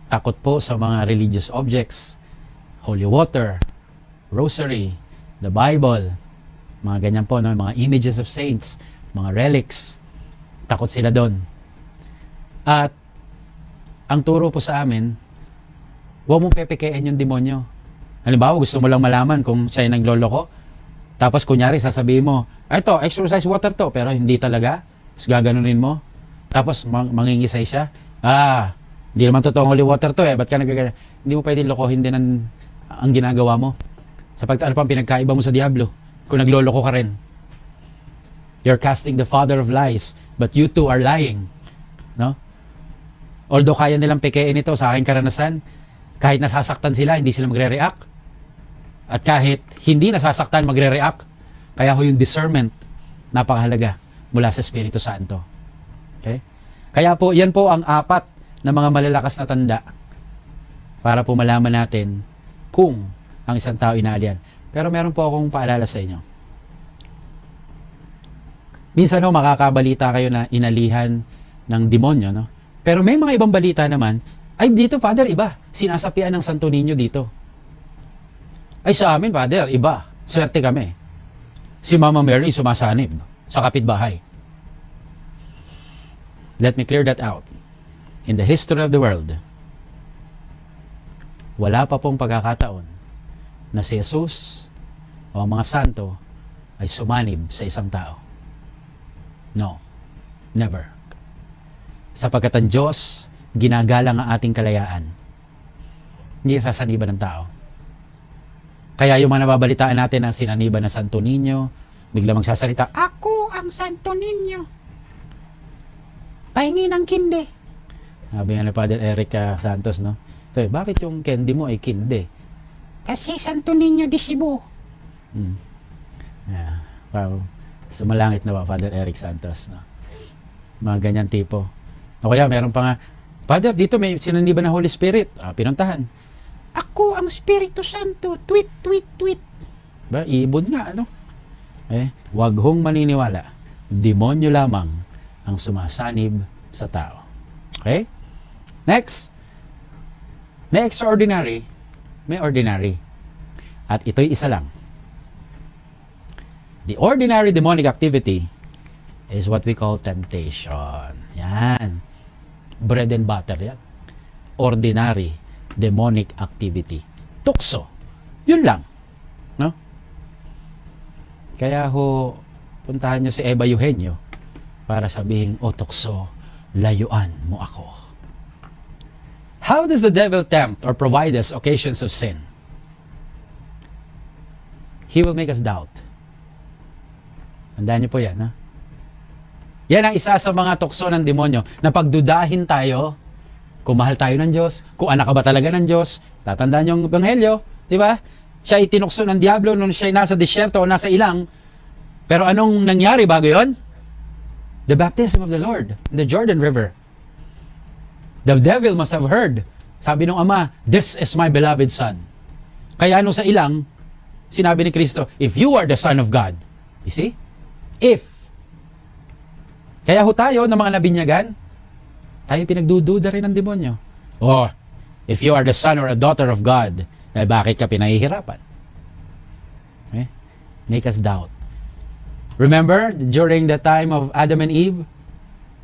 Takot po sa mga religious objects, holy water, rosary, the Bible, mga ganyan po, no? Mga images of saints, mga relics. Takot sila doon. At ang turo po sa amin, huwag mong pepekein yung demonyo. Halimbawa, gusto mo lang malaman kung siya yung nagloloko. Tapos kunyari, sasabihin mo, eto, exorcise water to, pero hindi talaga. Tapos gaganunin mo. Tapos mangingisay siya. Hindi naman totoong holy water to eh. Ba't ka nagagawa? Hindi mo pwede lokohin din ang ginagawa mo. Sapagkat ano pang pinagkaiba mo sa diablo? Kung nagloloko ka rin. You're casting the father of lies, but you too are lying. No? Although kaya nilang pekein ito sa aking karanasan, kahit nasasaktan sila, hindi sila magre-react. At kahit hindi nasasaktan, magre-react. Kaya ho yung discernment, napakahalaga mula sa Espiritu Santo. Okay? Kaya po, yan po ang 4 na mga malalakas na tanda para po malaman natin kung ang isang tao inalian. Pero meron po akong paalala sa inyo. Minsan no, makakabalita kayo na inalihan ng demonyo, no? Pero may mga ibang balita naman, ay dito, Father, iba. Sinasapian ng Santo Niño dito. Ay sa amin, Father, iba. Swerte kami. Si Mama Mary sumasanib sa kapitbahay. Let me clear that out. In the history of the world, wala pa pong pagkakataon na si Jesus o ang mga santo ay sumanib sa isang tao. No. Never. Sapagkat ang Diyos, ginagalang ang ating kalayaan. Hindi sasaniban ng tao. Kaya yung mga nababalitaan natin ang sinaniban ng Santo Niño, bigla magsasalita, ako ang Santo Niño. Pahingi ng kinde. Sabi nga ni Father Eric Santos, no? So, bakit yung candy mo ay kinde? Kasi Santo Niño de Cebu. Wow. Sumalangit na ba, Father Eric Santos, no? Mga ganyan tipo. O kaya, meron pa nga, Father, dito may sinaniban ng Holy Spirit. Pinuntahan. Ako ang Espiritu Santo. Tweet, tweet, tweet. Ba, iibon nga, ano? Wag hong maniniwala. Demonyo lamang ang sumasanib sa tao. Okay? Next. May extraordinary, may ordinary. At ito'y isa lang. The ordinary demonic activity is what we call temptation. Yan. Bread and butter yan. Ordinary demonic activity. Tukso. Yun lang. No? Kaya ho, puntahan nyo si Eva Eugenio para sabihin, o tukso, layuan mo ako. How does the devil tempt or provide us occasions of sin? He will make us doubt. Tandaan niyo po yan, ha? Yan ang isa sa mga tukso ng demonyo, na pagdudahin tayo, kung mahal tayo ng Diyos, kung anak ka ba talaga ng Diyos. Tatandaan niyo ang Ebanghelyo, di ba? Siya ay tinukso ng diablo nung siya ay nasa disyerto o nasa ilang. Pero anong nangyari bago yon? The baptism of the Lord in the Jordan River. The devil must have heard. Sabi ng Ama, this is my beloved Son. Kaya ano sa ilang, sinabi ni Kristo, if you are the Son of God. You see? If. Kaya ho tayo ng mga nabinyagan, tayo pinagdududa rin ng demonyo. Oh, if you are the son or a daughter of God, bakit ka pinahihirapan? Make us doubt. Remember, during the time of Adam and Eve,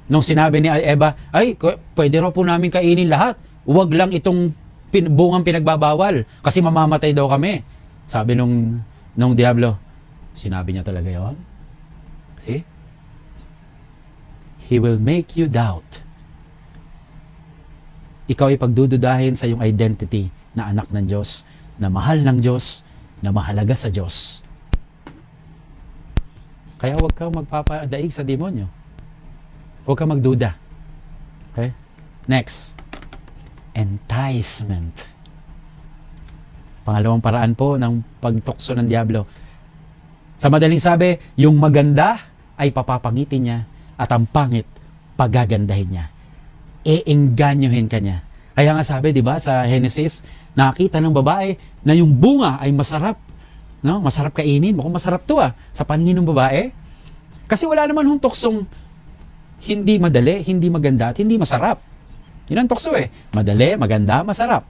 nung sinabi ni Eva, ay, pwede raw po namin kainin lahat. Huwag lang itong bungang pinagbabawal kasi mamamatay daw kami. Sabi nung diablo, sinabi niya talaga yun? See? He will make you doubt. Ikaw ay pagdududahin sa iyong identity na anak ng Diyos, na mahal ng Diyos, na mahalaga sa Diyos. Kaya huwag kang magpapadaig sa demonyo. Huwag kang magduda. Okay? Next. Enticement. Pangalawang paraan po ng pagtukso ng diablo. Sa madaling sabi, yung maganda ay papapangitin niya at ang pangit, pagagandahin niya. Eengganyohin ka niya. Kaya nga sabi, di ba, sa Genesis, nakita ng babae na yung bunga ay masarap. No? Masarap kainin. Mukhang masarap to sa paningin ng babae. Kasi wala naman hong tuksong hindi madali, hindi maganda, at hindi masarap. Yun ang tukso eh. Madali, maganda, masarap.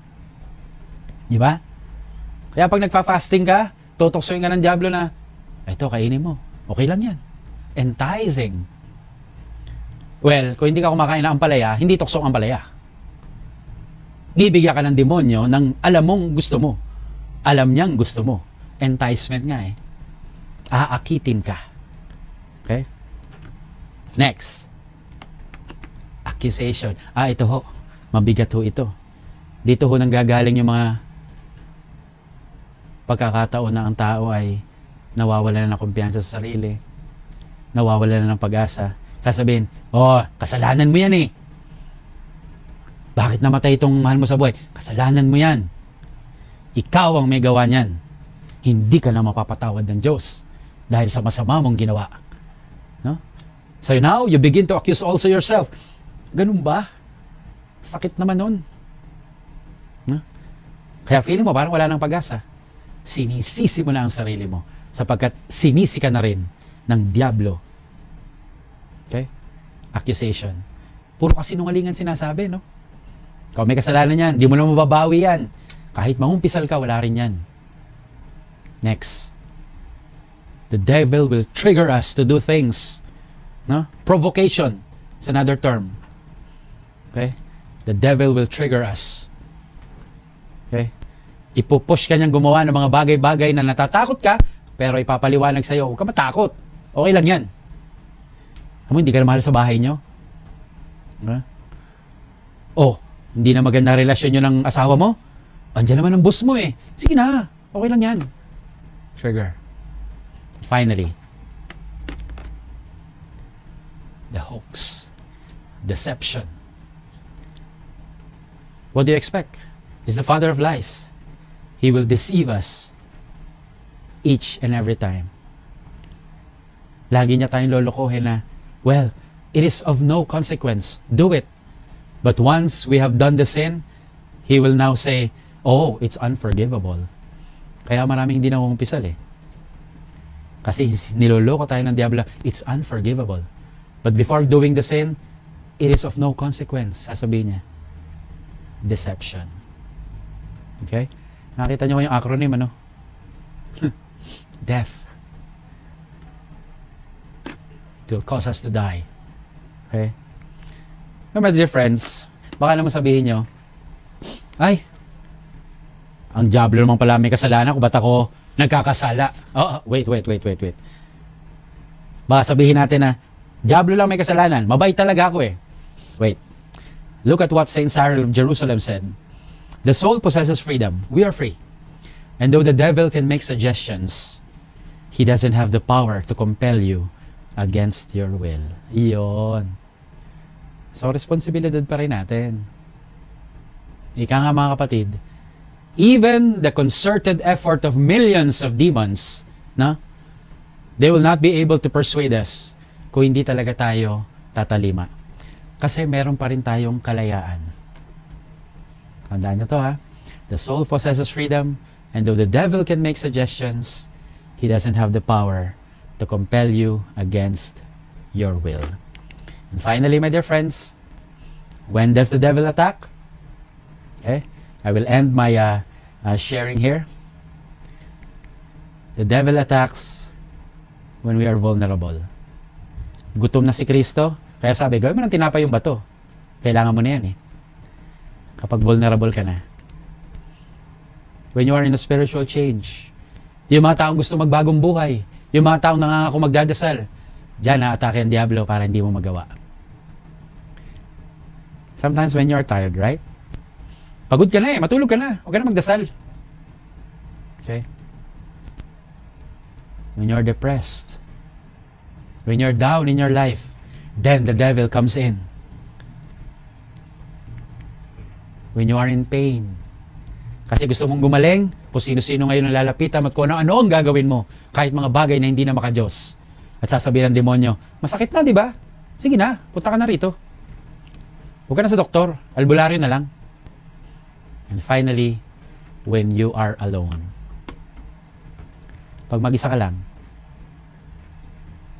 Di ba? Kaya pag nagfa-fasting ka, tutuksoin ka ng diablo na, ito, kainin mo. Okay lang yan. Enticing. Well, kung hindi ka kumakain ng ampalaya, hindi tukso ang ampalaya. Bibigyan ka ng demonyo ng alam mong gusto mo. Alam niyang gusto mo. Enticement nga eh. Aakitin ka. Okay? Next. Accusation. Ito ho. Mabigat ho ito. Dito ho nanggagaling yung mga pagkakataon na ang tao ay nawawala na ng kumpiyansa sa sarili. Nawawala na ng pag-asa. Sasabihin, kasalanan mo yan eh. Bakit namatay itong mahal mo sa buhay? Kasalanan mo yan. Ikaw ang may gawa niyan. Hindi ka na mapapatawad ng Diyos dahil sa masama mong ginawa. No? So now, you begin to accuse also yourself. Ganun ba? Sakit naman nun. No? Kaya feeling mo parang wala nang pag-asa. Sinisisi mo na ang sarili mo sapagkat sinisi ka na rin ng diablo. Okay? Accusation. Puro kasinungalingan sinasabi, no? Kung may kasalanan yan, di mo na mababawi yan. Kahit mangumpisal ka, wala rin yan. Next. The devil will trigger us to do things. No? Provocation is another term. Okay? The devil will trigger us. Okay? Ipupush ka niyang gumawa ng mga bagay-bagay na natatakot ka, pero ipapaliwanag sa'yo, huwag ka matakot. Okay lang yan. Hindi ka na mahal sa bahay niyo. Hindi na maganda relasyon nyo ng asawa mo? Andiyan naman ang boss mo eh. Sige na, okay lang yan. Trigger. Finally, the hoax. Deception. What do you expect? He's the father of lies. He will deceive us each and every time. Lagi niya tayong lolokohin na, well, it is of no consequence. Do it. But once we have done the sin, he will now say, it's unforgivable. Kaya maraming hindi na umumpisal eh. Kasi niloloko tayo ng diablo, it's unforgivable. But before doing the sin, it is of no consequence, sasabihin niya. Deception. Okay? Nakita niyo yung acronym, ano? Death. It will cause us to die. Okay? My dear friends, baka naman sabihin nyo, ang diablo naman pala may kasalanan kung ba't ako nagkakasala. Wait. Baka sabihin natin na, diablo lang may kasalanan, mabait talaga ako eh. Wait. Look at what Saint Cyril of Jerusalem said. The soul possesses freedom. We are free. And though the devil can make suggestions, he doesn't have the power to compel you against your will. Iyon. So, responsibilidad pa rin natin. Ika nga mga kapatid, even the concerted effort of millions of demons, they will not be able to persuade us kung hindi talaga tayo tatalima. Kasi meron pa rin tayong kalayaan. Tandaan nyo to ha. The soul possesses freedom, and though the devil can make suggestions, he doesn't have the power to compel you against your will. And finally, my dear friends, when does the devil attack? Okay, I will end my sharing here. The devil attacks when we are vulnerable. Gutom na si Kristo, kaya sabi, gawin mo ng tinapay yung bato. Kailangan mo na yan eh. Kapag vulnerable ka na. When you are in a spiritual change. Yung mga taong gusto magbagong buhay. Yung mga taong nangangako magdadasal. Diyan na-atake ang diablo para hindi mo magawa. Sometimes when you are tired, right? Pagod ka na eh, matulog ka na. Huwag ka na magdasal. Okay? When you are depressed, when you're down in your life, then the devil comes in. When you are in pain, kasi gusto mong gumaling, kung sino-sino ngayon ang lalapitan, at kung ano ang gagawin mo, kahit mga bagay na hindi na maka-Diyos. At sasabihin ng demonyo, masakit na, di ba? Sige na, punta ka na rito. Huwag ka na sa doktor, albularyo na lang. And finally, when you are alone. Pag mag-isa ka lang,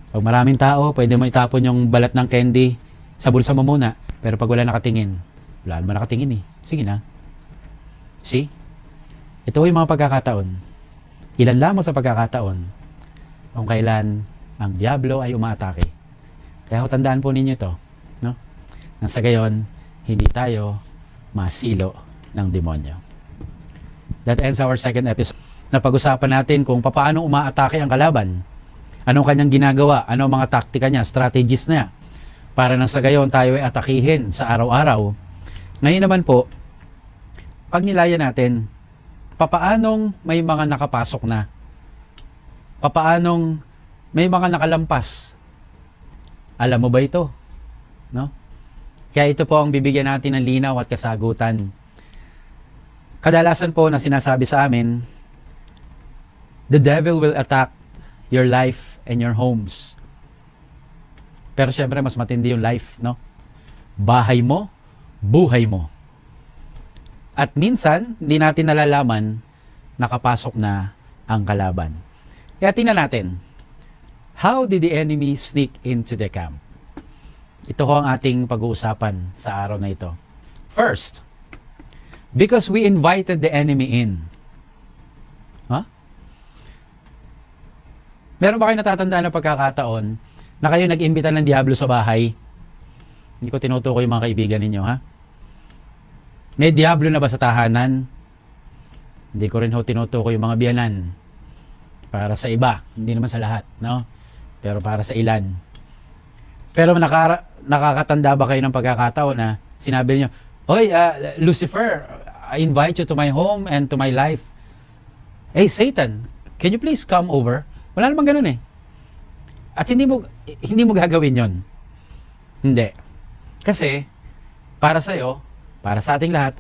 pag maraming tao, pwede mo itapon yung balat ng candy sa bulsa mo muna. Pero pag wala nakatingin, Wala naman nakatingin eh. Sige na. See? Ito yung mga pagkakataon. Ilan lamang sa pagkakataon kung kailan ang Diablo ay umaatake. Kaya tandaan po ninyo ito. No? Nang sa gayon, hindi tayo masilo ng demonyo. That ends our second episode. Napag-usapan natin kung paano umaatake ang kalaban. Anong kanyang ginagawa? Ano ang mga taktika niya, strategies niya, para nang sa gayon tayo ay atakihin sa araw-araw. Ngayon naman po, pag nilayan natin, papaanong may mga nakapasok na? Papaanong may mga nakalampas? Alam mo ba ito? No? Kaya ito po ang bibigyan natin ng linaw at kasagutan. Kadalasan po na sinasabi sa amin, the devil will attack your life and your homes. Pero syempre mas matindi yung life, no? Bahay mo, buhay mo. At minsan, hindi natin nalalaman, nakapasok na ang kalaban. Kaya tingnan natin, how did the enemy sneak into the camp? Ito ho ang ating pag-uusapan sa araw na ito. First, because we invited the enemy in. Huh? Meron ba kayo natatandaan na pagkakataon na kayo nag-imbita ng Diablo sa bahay? Hindi ko tinutukoy yung mga kaibigan ninyo, ha? May Diablo na ba sa tahanan? Hindi ko rin ho tinutukoy yung mga biyanan. Para sa iba, hindi naman sa lahat, no? Pero para sa ilan. Pero nakakatanda ba kayo ng pagkakataon na sinabi niyo, "Oy, Lucifer, I invite you to my home and to my life. Hey, Satan, can you please come over?" Wala namang ganun eh. At hindi mo gagawin yon. Hindi. Kasi, para sa'yo, para sa ating lahat,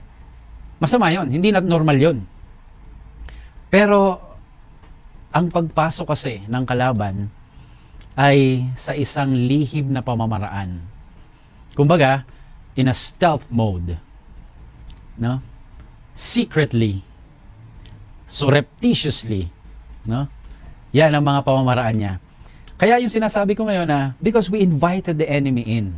masama yon. Hindi na normal yon. Pero, ang pagpasok kasi ng kalaban ay sa isang lihim na pamamaraan. Kumbaga, in a stealth mode. No? Secretly. Surreptitiously. No? Yan ang mga pamamaraan niya. Kaya yung sinasabi ko ngayon na, because we invited the enemy in.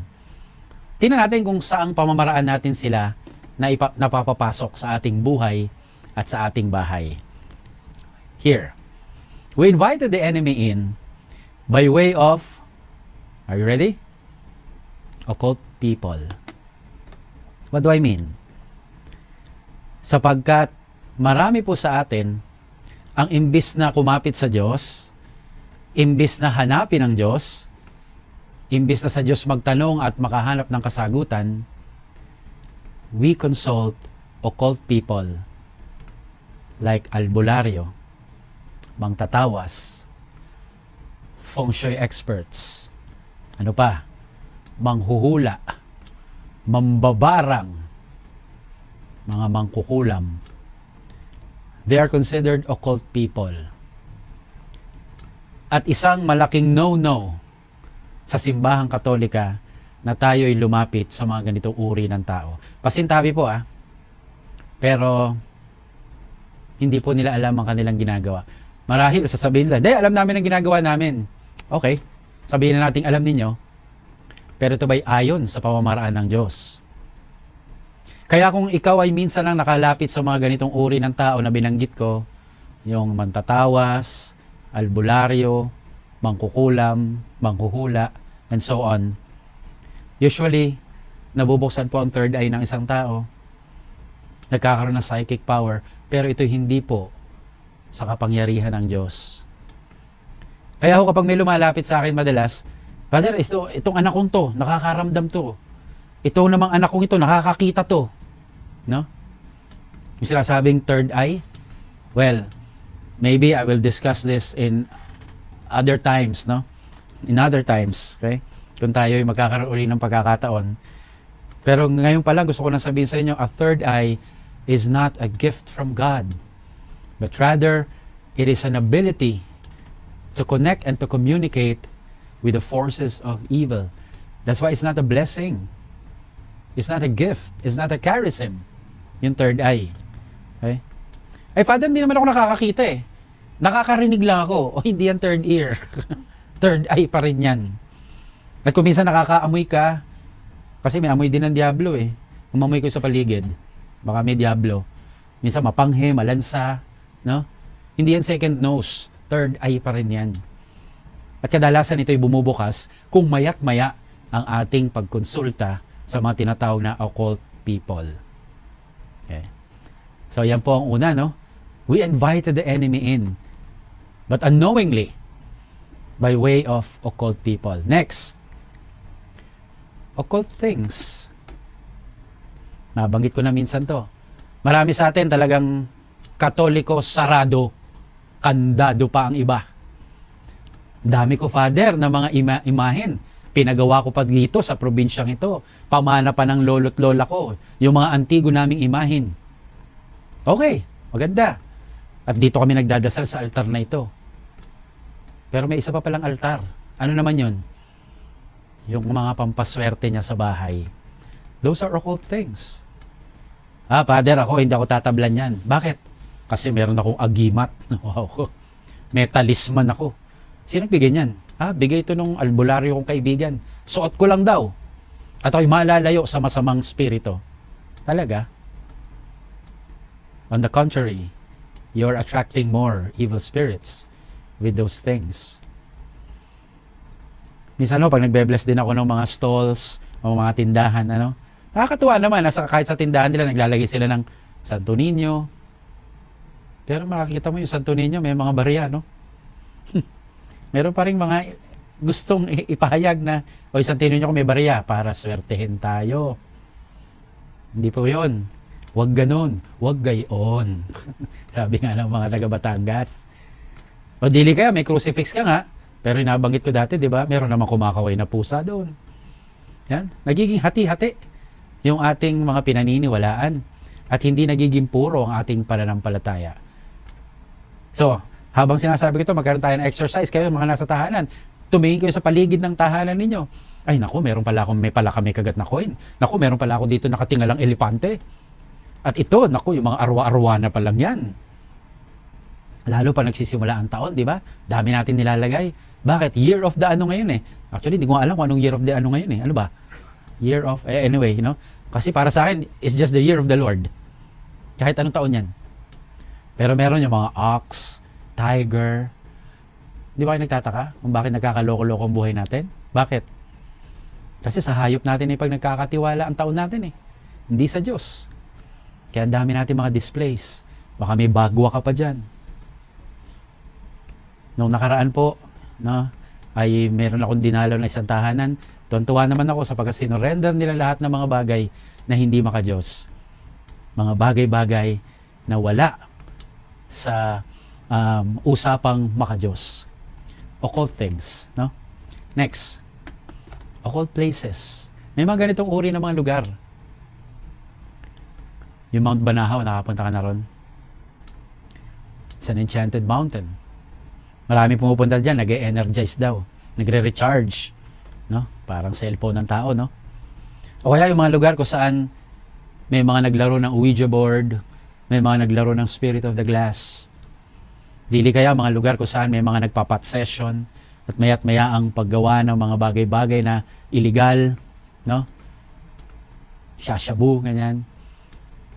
Tingnan natin kung saang pamamaraan natin sila na napapapasok sa ating buhay at sa ating bahay. Here. We invited the enemy in by way of, are you ready? Occult people. What do I mean? Sapagkat marami po sa atin ang imbis na kumapit sa Diyos, imbis na hanapin ang Diyos, imbis na sa Diyos magtanong at makahanap ng kasagutan, we consult occult people like albularyo, mangtatawas, feng shui experts, ano pa, manghuhula, mambabarang, mga mangkukulam. They are considered occult people. At isang malaking no-no sa simbahang Katolika na tayo ay lumapit sa mga ganitong uri ng tao. Pasintabi po pero hindi po nila alam ang kanilang ginagawa. Marahil sasabihin nila, "Hindi, alam namin ang ginagawa namin." Okay, sabihin na natin alam ninyo, pero ito ba'y ayon sa pamamaraan ng Diyos? Kaya kung ikaw ay minsan lang nakalapit sa mga ganitong uri ng tao na binanggit ko, yung mantatawas, albularyo, mangkukulam, manghuhula, and so on, usually, nabubuksan po ang third eye ng isang tao, nagkakaroon ng psychic power, pero ito hindi po sa kapangyarihan ng Diyos. Kaya ako kapag may lumalapit sa akin madalas, "Father, itong anak kong to, nakakaramdam to. Ito namang anak kong ito, nakakakita to." No? Yung sinasabing third eye, well, maybe I will discuss this in other times, no? In other times, okay? Kung tayo ay magkakaroon uli ng pagkakataon. Pero ngayon pa lang, gusto ko na sabihin sa inyo, a third eye is not a gift from God, but rather, it is an ability to connect and to communicate with the forces of evil. That's why it's not a blessing. It's not a gift. It's not a charism. Yung third eye. Okay? Ay, Father, hindi naman ako nakakakita eh. Nakakarinig lang ako. O hindi yan third ear. Third eye pa rin yan. At kung minsan nakakaamoy ka, kasi may amoy din ng Diablo eh. umamoy ko sa paligid, baka may diablo. Minsan mapanghe, malansa, no? Hindi yan second nose, third eye pa rin yan. At kadalasan ito'y bumubukas kung maya't maya ang ating pagkonsulta sa mga tinatawag na occult people. Okay. So yan po ang una, no? We invited the enemy in, but unknowingly, by way of occult people. Next, occult things. Nabanggit ko na minsan to. Marami sa atin talagang Katoliko sarado, kandado pa ang iba. Dami ko, Father, na mga imahen. Pinagawa ko pa dito sa probinsyang ito. Pamana pa ng lolo't lola ko. Yung mga antigo naming imahen. Okay, maganda. At dito kami nagdadasal sa altar na ito. Pero may isa pa palang altar. Ano naman yon? Yung mga pampaswerte niya sa bahay. Those are occult things. Father, hindi ako tatablan yan. Bakit? Kasi meron akong agimat. Wow. May talisman ako. Sino nagbigay niyan? Bigay ito nung albularyo kong kaibigan. Suot ko lang daw. At ako'y malalayo sa masamang spirito. Talaga? On the contrary, you're attracting more evil spirits with those things. Minsan pag nagbe-bless din ako ng mga stalls o mga tindahan, nakakatuwa naman, kahit sa tindahan nila, naglalagay sila ng Santo Niño. Pero makikita mo yung Santo Niño, may mga barya, no? Meron pa rin mga gustong ipahayag na, Santo Niño kung may barya, para swertehin tayo. Hindi po yun. Huwag ganun. Huwag gayon. Sabi nga ng mga taga Batangas. O dili kaya, may crucifix ka nga. Pero inabanggit ko dati, di ba? Meron namang kumakaway na pusa doon. Yan. Nagiging hati-hati yung ating mga pinaniniwalaan. At hindi nagiging puro ang ating pananampalataya. So, habang sinasabi ko ito, magkaroon tayo ng exercise. Kayo mga nasa tahanan, tumingin kayo sa paligid ng tahanan ninyo. Ay naku, meron pala kami kagat na coin. Naku, meron pala ako dito nakatingalang elepante. At ito, naku, yung mga arwa-arwa na pa lang yan. Lalo pa nagsisimula ang taon, di ba? Dami natin nilalagay. Bakit? Year of the ano ngayon eh. Actually, hindi ko alam kung anong year of the ano ngayon eh. Ano ba? Year of, anyway, Kasi para sa akin, it's just the year of the Lord. Kahit anong taon yan. Pero meron yung mga ox, tiger. Di ba kayo nagtataka kung bakit nagkakaloko-loko ang buhay natin? Bakit? Kasi sa hayop natin ay pag nagkakatiwala ang taon natin eh. Hindi sa Diyos. Kaya ang dami natin mga displays. Baka may bagwa ka pa dyan. Noong nakaraan po, ay meron akong dinalaw na isang tahanan. Tuwan-tuwa naman ako sapagkat sinurrender nila lahat ng mga bagay na hindi maka-Diyos. Mga bagay-bagay na wala sa usapang maka-Diyos. Occult things. Next. Occult places. May mga ganitong uri ng mga lugar. Yung Mount Banahaw, nakapunta ka na ron. It's an enchanted mountain. Marami pumupunta dyan, nag-e-energize daw. Nagre-recharge. Parang cellphone ng tao, O kaya yung mga lugar kung saan may mga naglaro ng Ouija board, may mga naglaro ng Spirit of the Glass. Dili kaya mga lugar kung saan may mga nagpapat session at maya't maya ang paggawa ng mga bagay-bagay na illegal, Shashabu, ganyan.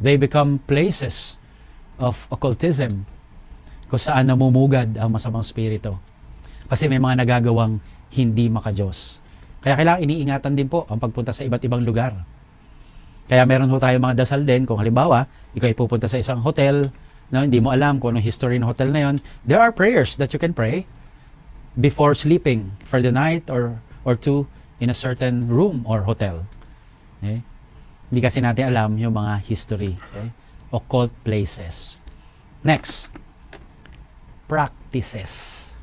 They become places of occultism kung saan namumugad ang masamang spirito. Kasi may mga nagagawang hindi maka-Diyos. Kaya kailangan iniingatan din po ang pagpunta sa iba't ibang lugar. Kaya meron ho tayo mga dasal din. Kung halimbawa, ikaw ay pupunta sa isang hotel, hindi mo alam kung anong history ng hotel na yon, there are prayers that you can pray before sleeping for the night or two in a certain room or hotel. Okay? Hindi kasi natin alam yung mga history. Okay? Occult places. Next. Practices.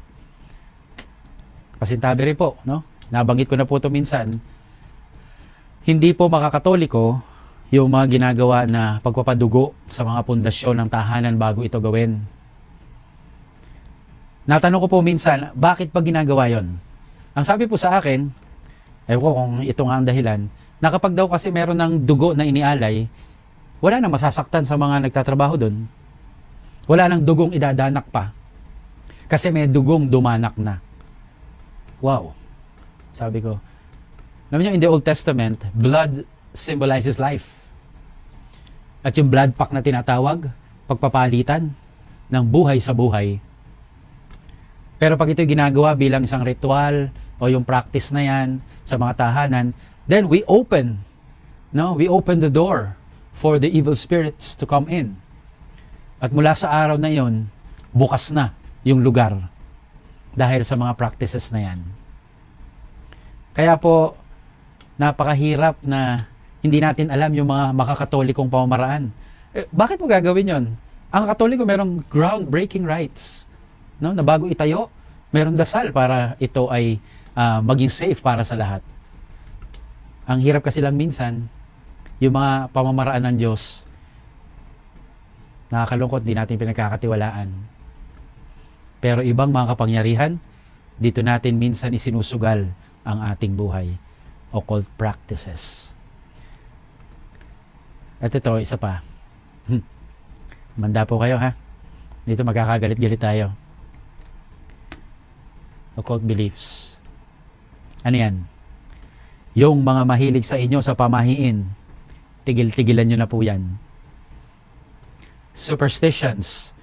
Pasintabi rin po, nabanggit ko na po ito minsan, hindi po makakatoliko yung mga ginagawa na pagpapadugo sa mga pundasyon ng tahanan bago ito gawin. Natanong ko po minsan, bakit pa ginagawa yon? Ang sabi po sa akin, ewan ko kung ito nga ang dahilan, na kapag daw kasi meron ng dugo na inialay, wala nang masasaktan sa mga nagtatrabaho doon. Wala nang dugong idadanak pa. Kasi may dugong dumanak na. Wow. Sabi ko, alam niyo, in the Old Testament, blood symbolizes life. At yung blood pact na tinatawag, pagpapalitan ng buhay sa buhay. Pero pag ito ginagawa bilang isang ritual o yung practice na yan sa mga tahanan, then we open the door for the evil spirits to come in. At mula sa araw na yon, bukas na yung lugar dahil sa mga practices na yan. Kaya po, napakahirap na hindi natin alam yung mga makakatolikong pamamaraan. Bakit mo gagawin yon? Ang Katoliko merong groundbreaking rites, no? Na bago itayo, merong dasal para ito ay maging safe para sa lahat. Ang hirap kasi lang minsan, yung mga pamamaraan ng Diyos, nakakalungkot, di natin pinagkakatiwalaan. Pero ibang mga kapangyarihan, dito natin minsan isinusugal ang ating buhay. Occult practices. At ito, isa pa. Manda po kayo, ha? Dito magkakagalit-galit tayo. Occult beliefs. Ano yan? Yung mga mahilig sa inyo sa pamahiin, tigil-tigilan nyo na po yan. Superstitions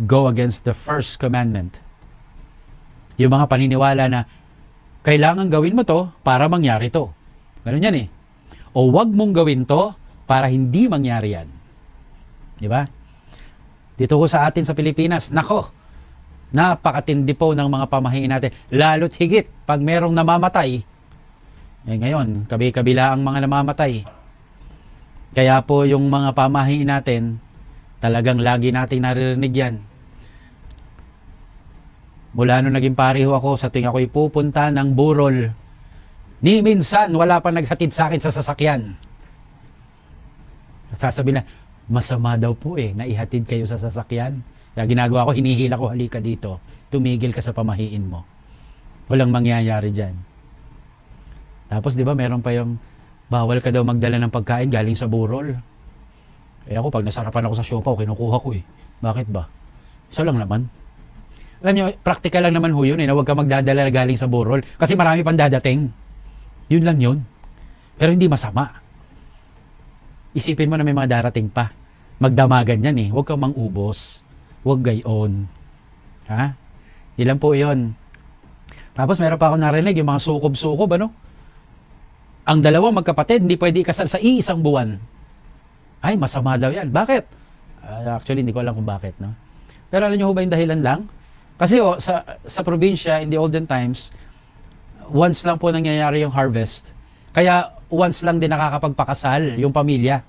go against the first commandment. Yung mga paniniwala na kailangan gawin mo to para mangyari to. Ganun yan eh. O wag mong gawin to para hindi mangyari yan. Di ba? Dito ko sa atin sa Pilipinas, nako, napakatindi po ng mga pamahiin natin. Lalo't higit pag merong namamatay. Ngayon, kabi-kabila ang mga namamatay. Kaya po yung mga pamahiin natin, talagang lagi nating naririnig yan. Mula nung naging pareho ako, sa tuwing ako'y pupunta ng burol, ni minsan wala pa naghatid sa akin sa sasakyan. At sasabihin na, masama daw po na ihatid kayo sa sasakyan. Kaya ginagawa ko, hinihila ko, halika dito. Tumigil ka sa pamahiin mo. Walang mangyayari dyan. Tapos di ba meron pa yung bawal ka daw magdala ng pagkain galing sa burol. Ako pag nasarapan ako sa siopaw, kinukuha ko Bakit ba? Isa lang naman. Alam niyo, practical lang naman ho yun na huwag ka magdadala galing sa burol. Kasi marami pang dadating. Yun lang yun. Pero hindi masama. Isipin mo na may mga darating pa. Magdamagan yan Huwag kang mangubos. Huwag gayon. Ha? Ilan po yun. Tapos meron pa ako narinig yung mga sukob-sukob, Ang dalawang magkapatid, hindi pwede ikasal sa iisang buwan. Ay, masama daw yan. Bakit? Actually, hindi ko alam kung bakit, Pero alam niyo ba yung dahilan lang? Kasi sa probinsya, in the olden times, once lang po nangyayari yung harvest. Kaya once lang din nakakapagpakasal yung pamilya.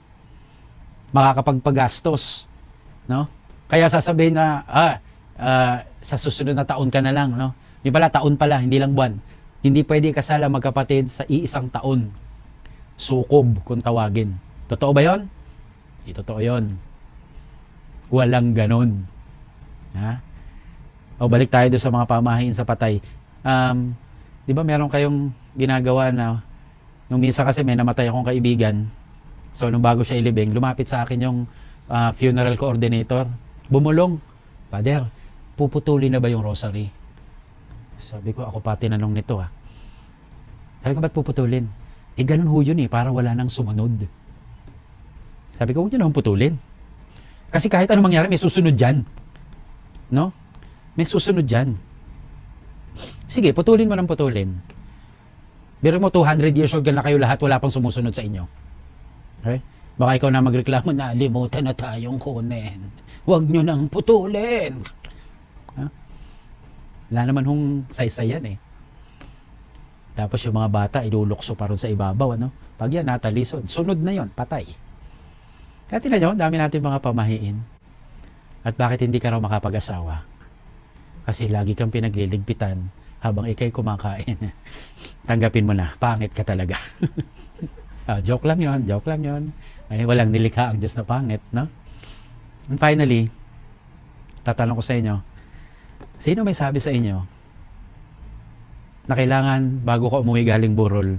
Makakapagpagastos. Kaya sasabihin na, sa susunod na taon ka na lang. Yung pala, taon pala, hindi lang buwan. Hindi pwede kasal ang magkapatid sa iisang taon. Sukob, kung tawagin. Totoo ba yon? Hindi totoo yon. Walang ganon. O balik tayo doon sa mga pamahiin sa patay. Di ba meron kayong ginagawa na nung minsan kasi may namatay akong kaibigan. So nung bago siya ilibing, lumapit sa akin yung funeral coordinator. Bumulong. Father, puputulin na ba yung rosary? Sabi ko, ako pa tinanong nito Sabi ko, ba't puputulin? Ganun ho yun para wala nang sumunod. Sabi ko, huwag nyo nang putulin. Kasi kahit anong mangyari, may susunod dyan. May susunod dyan. Sige, putulin mo ng putulin. Biro mo, 200 years old ka na kayo lahat, wala pang sumusunod sa inyo. Okay? Baka ikaw na magreklamo na, limutan na tayong kunin. Huwag nyo nang putulin. Wala naman hong saysayan Tapos yung mga bata, ilulukso pa rin sa ibabaw. Pag yan, natalisod. Sunod na yon, patay. Kaya tingnan nyo, dami natin mga pamahiin. At bakit hindi ka raw makapag-asawa? Kasi lagi kang pinagliligpitan habang ikay kumakain. Tanggapin mo na, pangit ka talaga. Joke lang yon. Ay, walang nilikha ang Diyos na pangit, And finally, tatanong ko sa inyo, sino may sabi sa inyo na kailangan bago ka umuwi galing burol,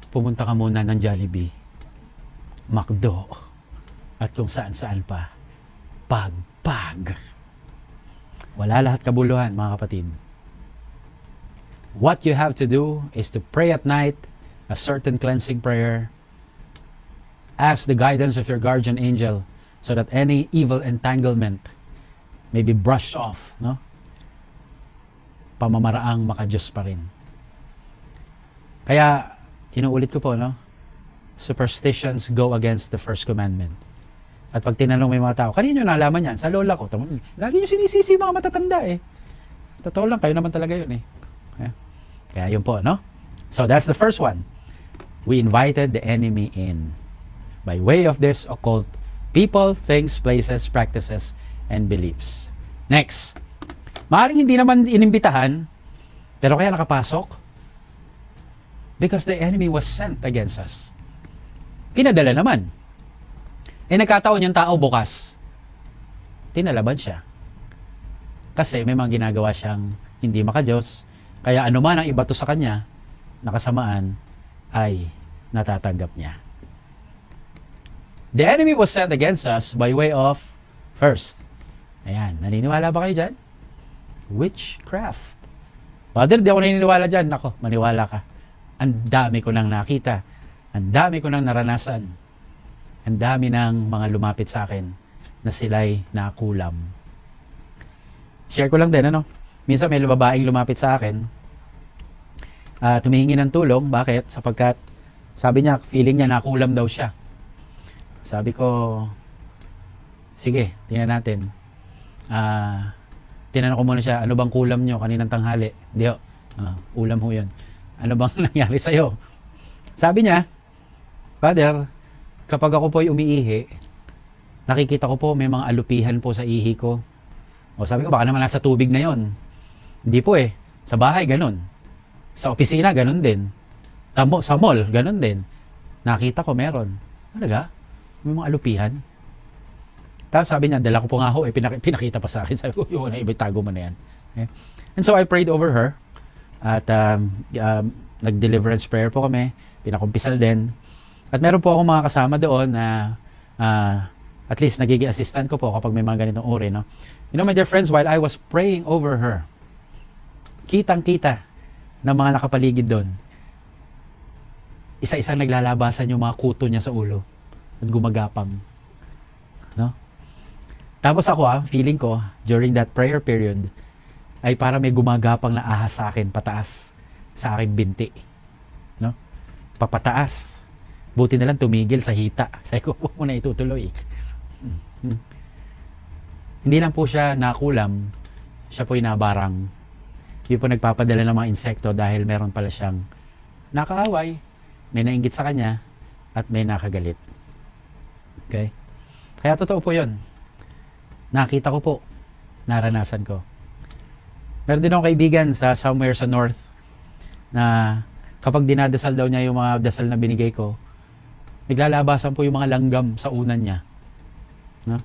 pumunta ka muna ng Jollibee, McDo, at kung saan-saan pa, pag. Wala lahat kabuluhan, mga kapatid. What you have to do is to pray at night, a certain cleansing prayer. Ask the guidance of your guardian angel so that any evil entanglement may be brushed off, no? Pamamaraang maka-Diyos pa rin. Kaya, inuulit ko po, no? Superstitions go against the first commandment. At pag tinanong may mga tao, kanino nalaman yan? Sa lola ko. Lagi nyo sinisisi mga matatanda eh. Totoo lang, kayo naman talaga yun eh. Kaya yun po, no? So that's the first one. We invited the enemy in by way of this occult people, things, places, practices, and beliefs. Next. Maaaring hindi naman inimbitahan, pero kaya nakapasok? Because the enemy was sent against us. Pinadala naman. Nagkataon yung tao bukas. Tinalaban siya. Kasi may mga ginagawa siyang hindi maka-Diyos. Kaya anuman ang ibato sa kanya, nakasamaan, ay natatanggap niya. The enemy was sent against us by way of, first, ayan, naniniwala ba kayo dyan? Witchcraft. Father, di ako naniniwala dyan. Ako, maniwala ka. Ang dami ko nang nakita. Ang dami ko nang naranasan. Ang dami ng mga lumapit sa akin na sila'y nakulam. Share ko lang din, ano? Minsan may babaeng lumapit sa akin. Tumihingi ng tulong. Bakit? Sapagkat sabi niya, feeling niya nakulam daw siya. Sabi ko, sige, tingnan natin. Tinanong ko muna siya, ano bang kulam nyo kaninang tanghali? Hindi ho. Ulam ho yun. Ano bang nangyari sa'yo? Sabi niya, Father, kapag ako po'y umiihi, nakikita ko po may mga alupihan po sa ihi ko. O sabi ko, baka naman nasa tubig na yon. Hindi po eh. Sa bahay, ganun. Sa opisina, ganun din. Sa mall, ganun din. Nakita ko meron. Talaga? May mga alupihan. Tapos sabi niya, dala ko po nga ho, pinakita pa sa akin. Sabi ko, yun, ibitago mo na yan. Okay? And so I prayed over her. At nag-deliverance prayer po kami. Pinakumpisal din. At meron po akong mga kasama doon na at least nagiging assistant ko po kapag may mga ganitong uri, no? You know, my dear friends, while I was praying over her, kitang-kita ng mga nakapaligid doon, isa-isang naglalabasan yung mga kuto niya sa ulo at gumagapang. No? Tapos ako, feeling ko, during that prayer period, ay para may gumagapang na ahas sa akin, pataas sa aking binti. No? Papataas. Buti na lang tumigil sa hita. Sabi ko, huwag mo na itutuloy. Hindi lang po siya nakulam, siya po nabarang. Yun po nagpapadala ng mga insekto dahil meron pala siyang nakaaway, may nainggit sa kanya, at may nakagalit. Okay? Kaya totoo po yun. Nakita ko po, naranasan ko. Meron din akong kaibigan sa somewhere sa north na kapag dinadasal daw niya yung mga dasal na binigay ko, naglalabasan po yung mga langgam sa unan niya. No?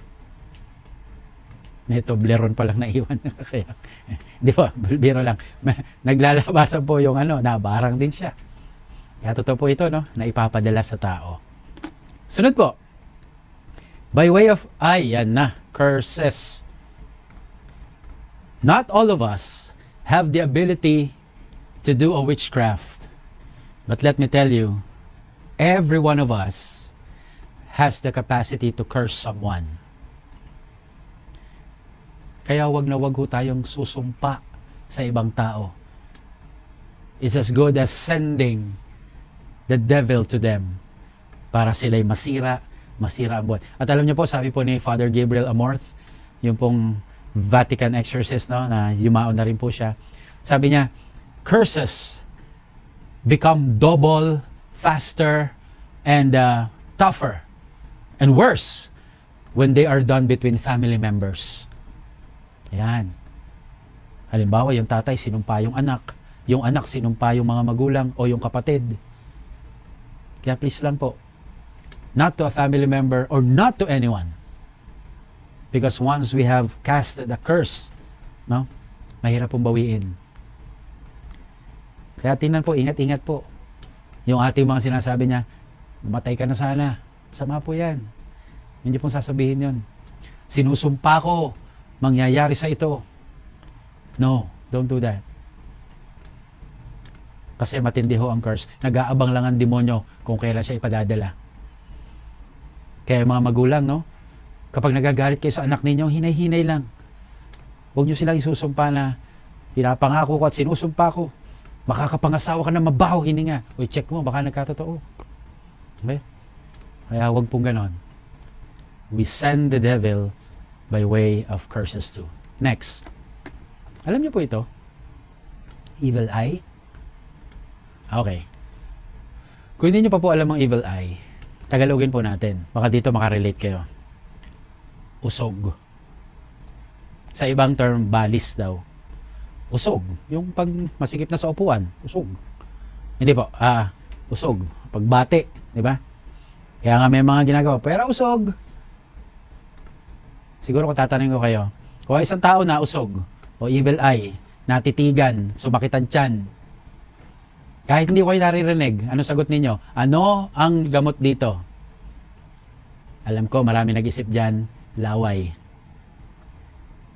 May Toblerone pa lang naiwan. Kaya, di ba, biro lang. Naglalabasan po yung nabarang din siya. Kaya totoo po ito, no? Na ipapadala sa tao. Sunod po. By way of, yan na, curses. Not all of us have the ability to do a witchcraft. But let me tell you, every one of us has the capacity to curse someone. Kaya wag na wag ho tayong susumpa sa ibang tao. It's as good as sending the devil to them para sila'y masira ang buhay. At alam niyo po, sabi po ni Father Gabriel Amorth, yung pong Vatican exorcist, no, na yumaon na rin po siya. Sabi niya, curses become double, faster, and tougher, and worse when they are done between family members. Ayan. Halimbawa, yung tatay sinumpa yung anak sinumpa yung mga magulang o yung kapatid. Kaya please lang po, not to a family member or not to anyone. Because once we have casted a curse, no, mahirap pong bawiin. Kaya tingnan po, ingat-ingat po. Yung ating mga sinasabi niya, mamatay ka na sana. Sama po yan. Hindi pong sasabihin yun. Sinusumpa ko, mangyayari sa ito. No, don't do that. Kasi matindi ho ang curse. Nag-aabang lang ang demonyo kung kailan siya ipadadala. Kaya mga magulang, no? Kapag nagagalit kayo sa anak ninyo, hinay-hinay lang. Huwag nyo silang isusumpa na pinapangako ko at sinusumpa ko. Makakapangasawa ka na mabaho hininga. O check mo, baka nagkatotoo. Okay? Kaya huwag pong ganon. We send the devil by way of curses too. Next. Alam niyo po ito? Evil eye? Okay. Kung hindi niyo pa po alam ang evil eye, Tagalogin po natin. Baka dito makarelate kayo. Usog. Sa ibang term, balis daw. Usog. Yung pag masikip na sa upuan, usog. Hindi po, usog. Pagbate, di ba? Kaya nga may mga ginagawa, pero usog. Siguro kung tatanungin ko kayo, kung isang tao na usog, o evil eye, natitigan, sumakitan tiyan, kahit hindi ko kayo naririnig, ano sagot ninyo? Ano ang gamot dito? Alam ko, marami nag-isip dyan, laway.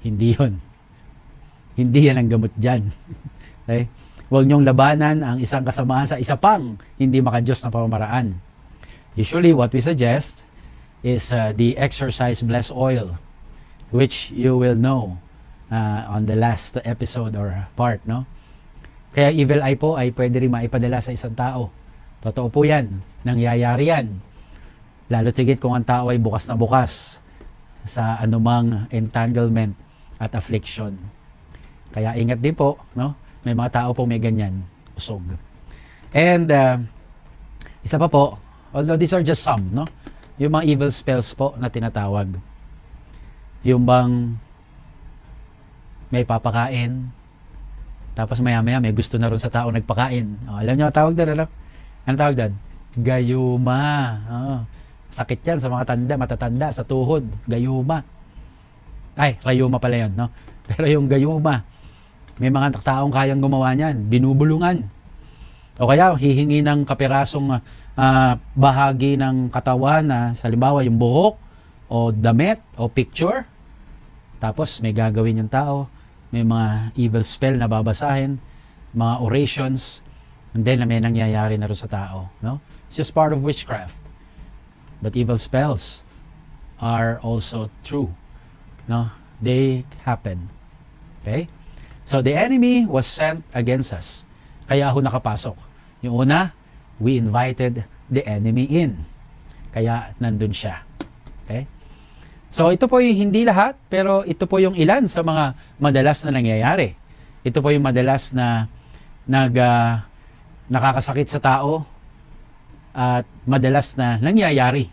Hindi yun. Hindi yan ang gamot dyan. Okay? Huwag niyong labanan ang isang kasamaan sa isa pang hindi makadiyos na pamamaraan. Usually, what we suggest is the exercise blessed oil, which you will know on the last episode or part, no? Kaya evil eye po ay pwede rin maipadala sa isang tao. Totoo po yan. Nangyayari yan. Lalo tigit kung ang tao ay bukas na bukas sa anumang entanglement at affliction. Kaya ingat din po, no? May mga tao po may ganyan, usog. And isa pa po, although these are just some, no? Yung mga evil spells po na tinatawag. Yung bang may papakain, tapos maya-maya may gusto na rin sa tao nagpakain. Alam niyo ang tawag doon, ano? Ano tawag doon? Gayuma. Sakit yan sa mga matatanda, sa tuhod. Gayuma. Ay, rayuma pala yun, no? Pero yung gayuma, may mga taong kayang gumawa niyan, binubulungan. O kaya, hihingi ng kapirasong bahagi ng katawan na, halimbawa, yung buhok, o damit, o picture. Tapos, may gagawin yung tao. May mga evil spell na babasahin, mga orations, and then may nangyayari na rin sa tao. No? It's just part of witchcraft. But evil spells are also true. No? They happen. Okay? So the enemy was sent against us. Kaya ako nakapasok. Yung una, we invited the enemy in. Kaya nandun siya. Okay? So ito po yung hindi lahat, pero ito po yung ilan sa mga madalas na nangyayari. Ito po yung madalas na nakakasakit sa tao at madalas na nangyayari.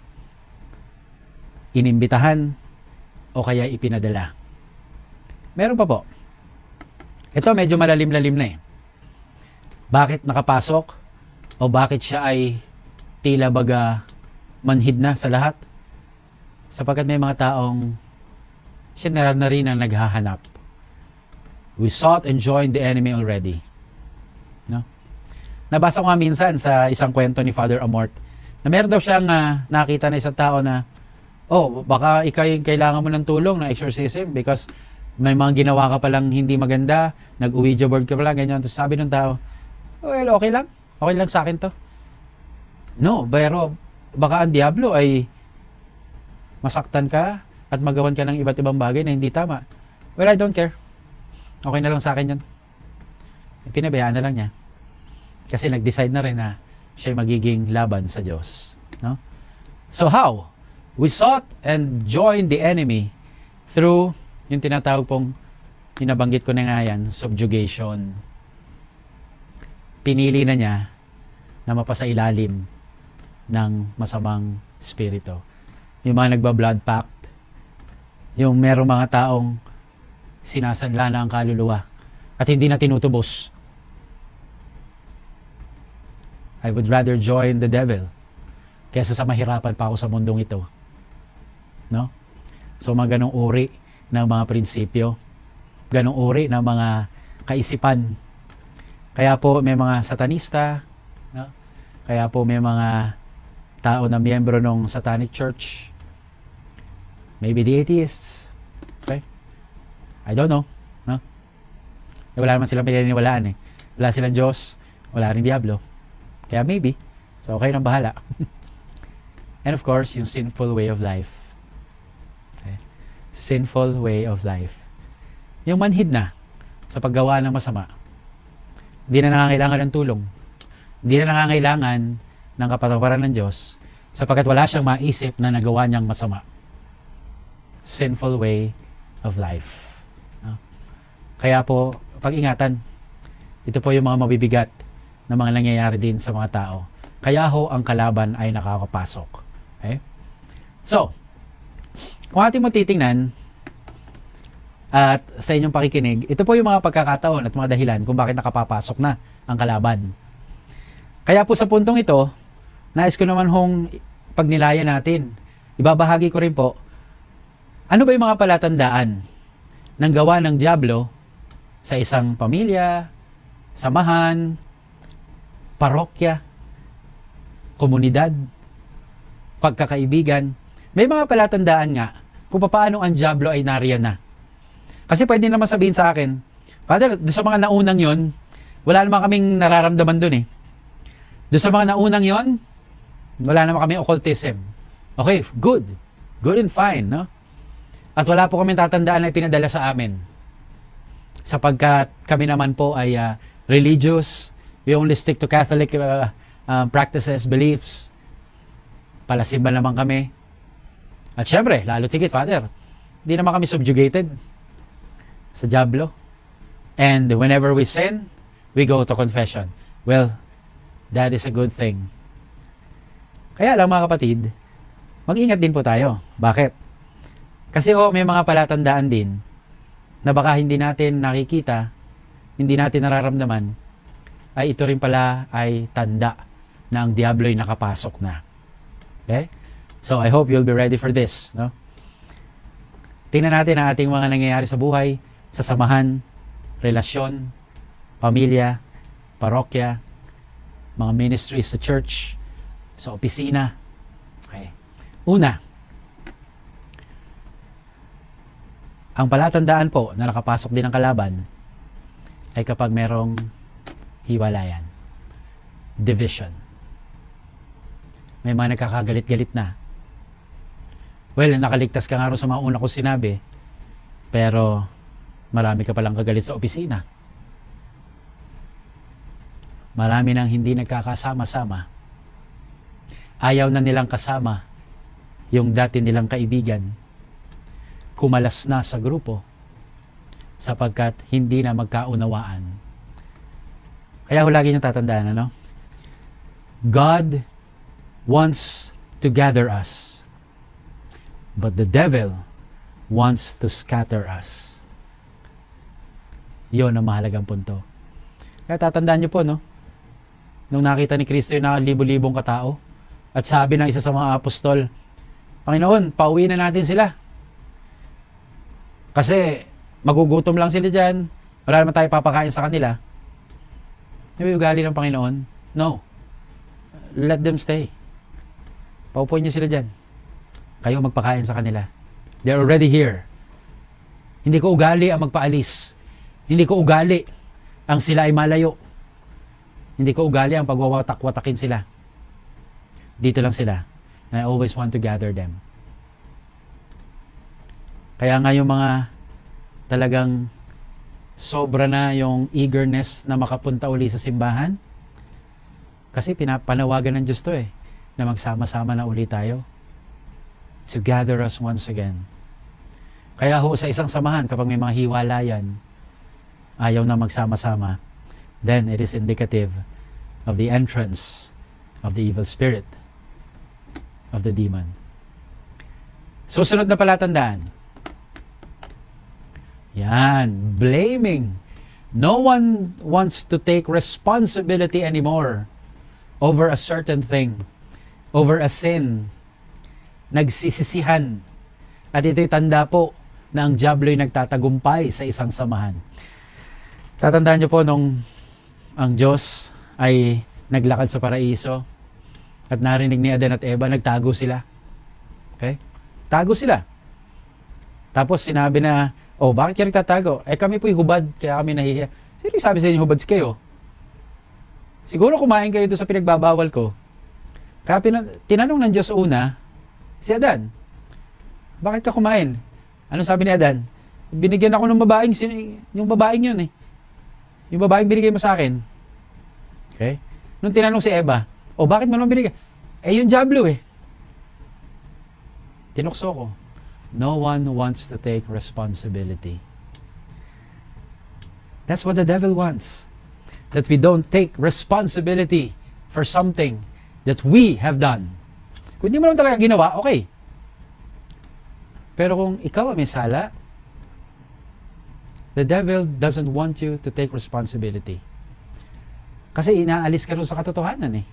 Inimbitahan o kaya ipinadala. Meron pa po. Ito medyo malalim-lalim na eh. Bakit nakapasok o bakit siya ay tila baga manhid na sa lahat? Sapagkat may mga taong siya na rin ang naghahanap. We sought and joined the enemy already. No? Nabasa ko nga minsan sa isang kwento ni Father Amort na meron daw siyang nakita na isang tao na baka kailangan mo ng tulong na exorcism because may mga ginawa ka palang hindi maganda, nag-Ouija board ka pala, ganyan. Tapos sabi ng tao, well, okay lang. Okay lang sa akin to. No, pero baka ang diablo ay masaktan ka at magawan ka ng iba't ibang bagay na hindi tama. Well, I don't care. Okay na lang sa akin yan. Pinabayaan na lang niya. Kasi nag-decide na rin na siya magiging laban sa Diyos. No? So how? We sought and joined the enemy through yung tinatawag pong, nabanggit ko na nga yan, subjugation. Pinili na niya na mapasailalim ng masamang spirito. Yung mga nagba-blood pact, yung merong mga taong sinasanla na ang kaluluwa at hindi na tinutubos. I would rather join the devil kaysa sa mahirapan pa ako sa mundong ito. No? So mga ganong uri ng mga prinsipyo, ganong uri ng mga kaisipan. Kaya po may mga satanista, no? Kaya po may mga tao na miyembro ng Satanic Church, maybe the atheists, okay? I don't know, no? Wala naman silang pinaniniwalaan eh. Wala silang Diyos, wala ring Diablo. Kaya maybe, so okay nang bahala. And of course, yung sinful way of life. sinful way of life. Yung manhid na sa paggawa ng masama. Hindi na nangangailangan ng tulong. Hindi na nangangailangan ng kapatawaran ng Diyos sapagkat wala siyang maisip na nagawa niyang masama. Sinful way of life. Kaya po, pag-ingatan. Ito po yung mga mabibigat na mga nangyayari din sa mga tao. Kaya ho, ang kalaban ay nakakapasok. Okay? So, kung ating mo titingnan, at sa inyong pakikinig, ito po yung mga pagkakataon at mga dahilan kung bakit nakapapasok na ang kalaban. Kaya po sa puntong ito, nais ko naman hong pagnilayan natin. Ibabahagi ko rin po, ano ba yung mga palatandaan ng gawa ng dyablo sa isang pamilya, samahan, parokya, komunidad, pagkakaibigan. May mga palatandaan nga kung paano ang dyablo ay nariyan na. Kasi pwede naman sabihin sa akin, Father, doon sa mga naunang yon, wala naman kaming nararamdaman doon eh. Doon sa mga naunang yon, wala naman kaming occultism. Okay, good. Good and fine, no? At wala po kaming tatandaan na pinadala sa amin. Sapagkat kami naman po ay religious. We only stick to Catholic practices, beliefs. Palasimba naman kami. At syempre, lalo tigit, Father, hindi naman kami subjugated sa dyablo. And whenever we sin, we go to confession. Well, that is a good thing. Kaya lang mga kapatid, mag-ingat din po tayo. Bakit? Kasi may mga palatandaan din na baka hindi natin nakikita, hindi natin nararamdaman, ay ito rin pala ay tanda na ang diablo ay nakapasok na. Okay? So I hope you'll be ready for this. No? Tingnan natin ang ating mga nangyayari sa buhay, sa samahan, relasyon, pamilya, parokya, mga ministries sa church, sa opisina. Okay. Una, ang palatandaan po na nakapasok din ang kalaban ay kapag merong hiwalayan, division. May mga nagkakagalit-galit na. Well, nakaligtas ka nga rin sa mga una ko sinabi, pero marami ka palang kagalit sa opisina. Marami nang hindi nagkakasama-sama. Ayaw na nilang kasama yung dati nilang kaibigan. Kumalas na sa grupo sapagkat hindi na magkaunawaan. Kaya lagi niyong tatandaan, ano? God wants to gather us, but the devil wants to scatter us. Yun ang mahalagang punto. Kaya tatandaan niyo po, no? Nung nakita ni Kristo yung libo-libong katao, at sabi ng isa sa mga apostol, Panginoon, pauwi na natin sila. Kasi magugutom lang sila dyan, wala naman tayo papakain sa kanila. Yung ugali ng Panginoon, no. Let them stay. Paupuin niyo sila dyan. Kayo magpakain sa kanila. They're already here. Hindi ko ugali ang magpaalis. Hindi ko ugali ang sila ay malayo. Hindi ko ugali ang pagwawatak-watakin sila. Dito lang sila. And I always want to gather them. Kaya nga yung mga talagang sobra na yung eagerness na makapunta uli sa simbahan. Kasi pinapanawagan ng Diyos to na magsama-sama na uli tayo. To gather us once again. Kaya sa isang samahan, kapag may mga hiwalayan, ayaw na magsama-sama, then it is indicative of the entrance of the evil spirit, of the demon. Susunod na palatandaan. Yan, blaming. No one wants to take responsibility anymore over a certain thing, over a sin. Nagsisisihan. At ito'y tanda po na ang diablo'y nagtatagumpay sa isang samahan. Tatandaan niyo po nung ang Diyos ay naglakad sa paraiso at narinig ni Adan at Eva, nagtago sila. Okay? Tago sila. Tapos sinabi na, bakit kayo nagtatago? Kami po'y hubad, kaya kami nahihiya. Sino sabi sa inyo hubad kayo? Siguro kumain kayo doon sa pinagbabawal ko. Kaya tinanong ng Diyos una, si Adan, bakit ka kumain? Ano sabi ni Adan? Binigyan ako ng babaeng, yung babaeng yun eh. Yung babaeng binigay mo sa akin. Okay? Nung tinanong si Eva, bakit mo naman binigay? Yung diablo eh. Tinukso ko. No one wants to take responsibility. That's what the devil wants. That we don't take responsibility for something that we have done. Kung hindi mo naman talaga ginawa, okay. Pero kung ikaw ang may sala, the devil doesn't want you to take responsibility. Kasi inaalis ka rin sa katotohanan eh.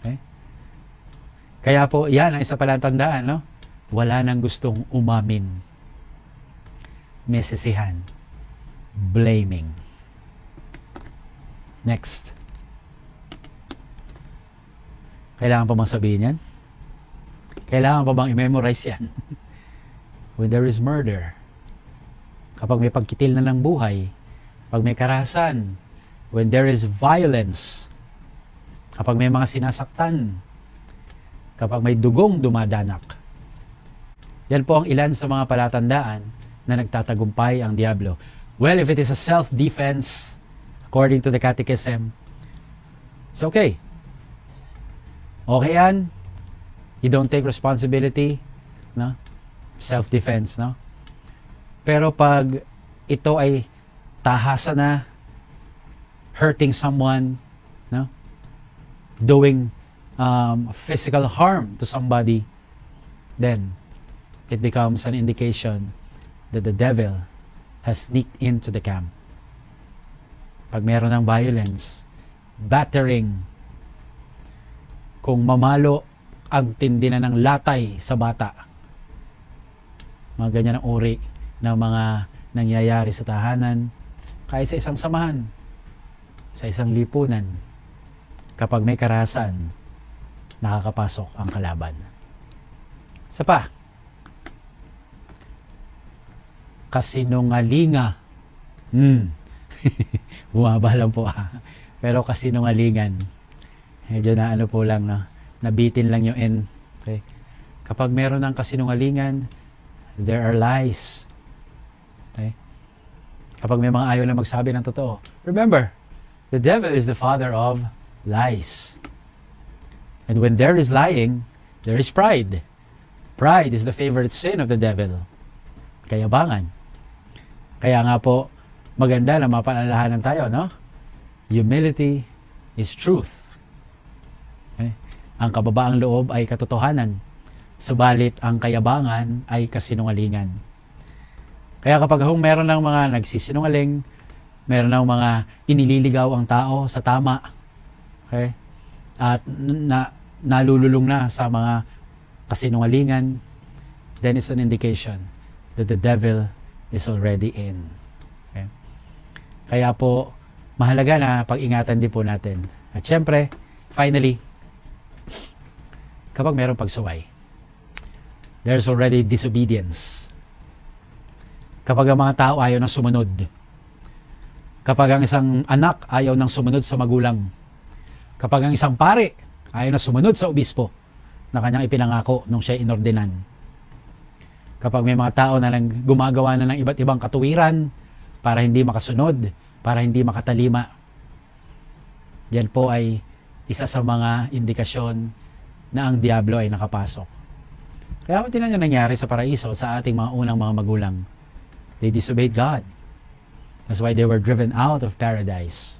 Okay? Kaya po, yan ang isa palang tandaan, no? Wala nang gustong umamin. Mesisihan. Blaming. Next. Kailangan pa bang sabihin yan? Kailangan pa bang i-memorize yan? When there is murder, kapag may pagkitil na ng buhay, pag may karahasan, when there is violence, kapag may mga sinasaktan, kapag may dugong dumadanak. Yan po ang ilan sa mga palatandaan na nagtatagumpay ang diablo. Well, if it is a self-defense, according to the catechism, it's okay. Okay yan. You don't take responsibility, no? Self-defense, no? Pero pag ito ay tahasa na, hurting someone, no? Doing physical harm to somebody, then it becomes an indication that the devil has sneaked into the camp. Pag meron ng violence, battering, kung mamalo ang tindi na ng latay sa bata, mga ganyan ang uri ng mga nangyayari sa tahanan, kaya sa isang samahan, sa isang lipunan, kapag may karahasan, nakakapasok ang kalaban. Isa pa, kasinungalinga. Bumaba lang po pero kasinungalingan, medyo na ano po lang, no? Nabitin lang yung N. Okay? Kapag meron ng kasinungalingan, there are lies. Okay? Kapag may mga ayaw na magsabi ng totoo, remember, the devil is the father of lies. And when there is lying, there is pride. Pride is the favorite sin of the devil. Kayabangan. Kaya nga po, maganda na mapaalalahanan tayo, no? Humility is truth. Okay? Ang kababaang loob ay katotohanan. Subalit ang kayabangan ay kasinungalingan. Kaya kapag meron ng mga nagsisinungaling, meron ng mga inililigaw ang tao sa tama, okay? At nalululong na sa mga kasinungalingan, then it's an indication that the devil is already in. Okay? Kaya po, mahalaga na pag-ingatan din po natin. At syempre, finally, kapag mayroong pagsuway, there's already disobedience. Kapag ang mga tao ayaw ng sumunod, kapag ang isang anak ayaw ng sumunod sa magulang, kapag ang isang pare ayaw na sumunod sa obispo na kanyang ipinangako nung siya inordinan, kapag may mga tao na gumagawa na ng iba't ibang katuwiran para hindi makasunod, para hindi makatalima, yan po ay isa sa mga indikasyon na ang diablo ay nakapasok. Kaya kung tinan nyo nangyari sa paraiso sa ating mga unang mga magulang, they disobeyed God. That's why they were driven out of paradise.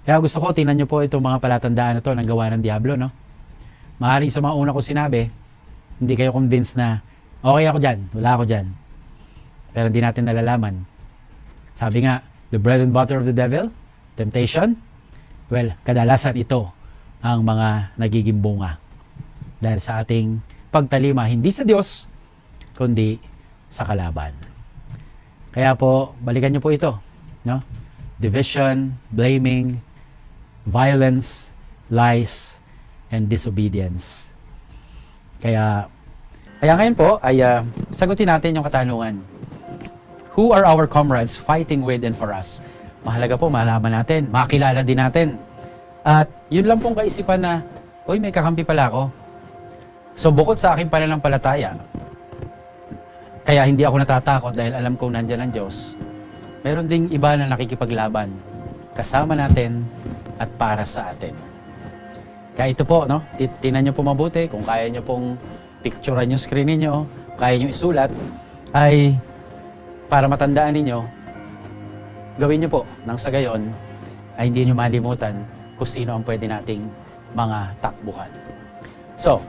Kaya gusto ko, tingnan nyo po itong mga palatandaan na ito ng gawa ng diablo, no? Maaaring sa mga una ko sinabi, hindi kayo convinced na, okay ako dyan, wala ako dyan. Pero hindi natin nalalaman. Sabi nga, the bread and butter of the devil, temptation, well, kadalasan ito ang mga nagiging bunga. Dahil sa ating pagtalima, hindi sa Diyos, kundi sa kalaban. Kaya po, balikan nyo po ito, no? Division, blaming, violence, lies, and disobedience. Kaya ngayon po ay sagutin natin yung katanungan. Who are our comrades fighting with and for us? Mahalaga po, malaman natin, makilala din natin. At yun lang pong kaisipan na, uy, may kakampi pala ako. So bukod sa aking pananampalataya, Kaya hindi ako natatakot dahil alam kong nandyan ang Diyos. Meron ding iba na nakikipaglaban kasama natin at para sa atin. Kaya ito po, no? Tinan nyo po mabuti. Kung kaya nyo pong picturean yung screen ninyo, kaya nyo isulat, ay para matandaan ninyo, gawin nyo po nang sa gayon ay hindi nyo malimutan kung sino ang pwede nating mga takbuhan. So,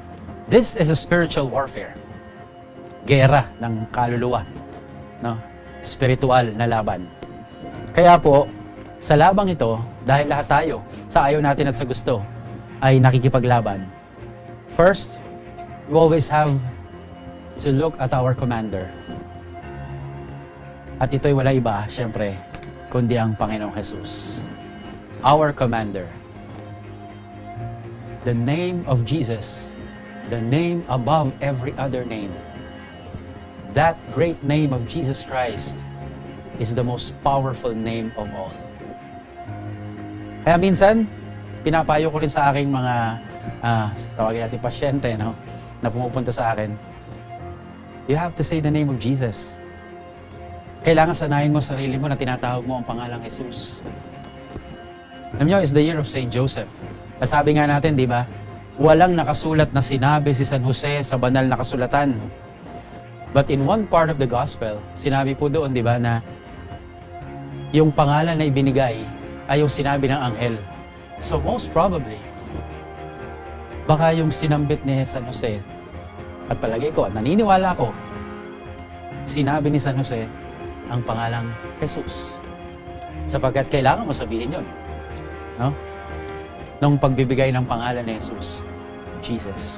this is a spiritual warfare. Gera ng kaluluwa, no? Spiritual na laban. Kaya po, sa labang ito, dahil lahat tayo, sa ayaw natin at sa gusto, ay nakikipaglaban. First, we always have to look at our commander. At ito'y wala iba, syempre, kundi ang Panginoong Jesus. Our commander. The name of Jesus, the name above every other name. That great name of Jesus Christ is the most powerful name of all. Kaya minsan, pinapayo ko rin sa aking mga, tawagin natin pasyente, no? Na pumupunta sa akin, you have to say the name of Jesus. Kailangan sanayin mo sarili mo na tinatawag mo ang pangalang Jesus. Alam nyo, it's the year of Saint Joseph. At sabi nga natin, di ba, walang nakasulat na sinabi si San Jose sa banal na kasulatan. But in one part of the gospel, sinabi po doon, di ba, na yung pangalan na ibinigay ay yung sinabi ng anghel. So most probably, baka yung sinambit ni San Jose, at palagay ko, at naniniwala ko, sinabi ni San Jose ang pangalang Jesus. Sapagkat kailangan mo sabihin yun. No? Nung pagbibigay ng pangalan ni Jesus, Jesus,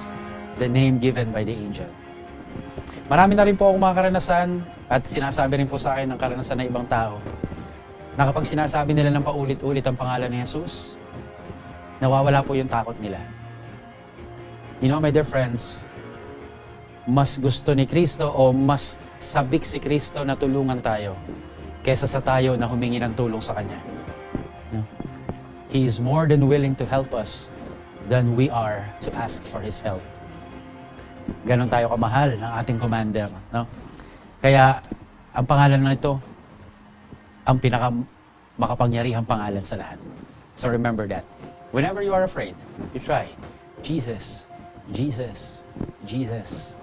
the name given by the angel. Marami na rin po akong mga karanasan at sinasabi rin po sa akin ng karanasan ng ibang tao na kapag sinasabi nila ng paulit-ulit ang pangalan ni Jesus, nawawala po yung takot nila. You know, my dear friends, mas gusto ni Kristo o mas sabik si Kristo na tulungan tayo kesa sa tayo na humingi ng tulong sa Kanya. No? He is more than willing to help us than we are to ask for His help. Ganon tayo kamahal ng ating commander. No? Kaya, ang pangalan na ito, ang makapangyarihang pangalan sa lahat. So remember that. Whenever you are afraid, you try. Jesus, Jesus, Jesus.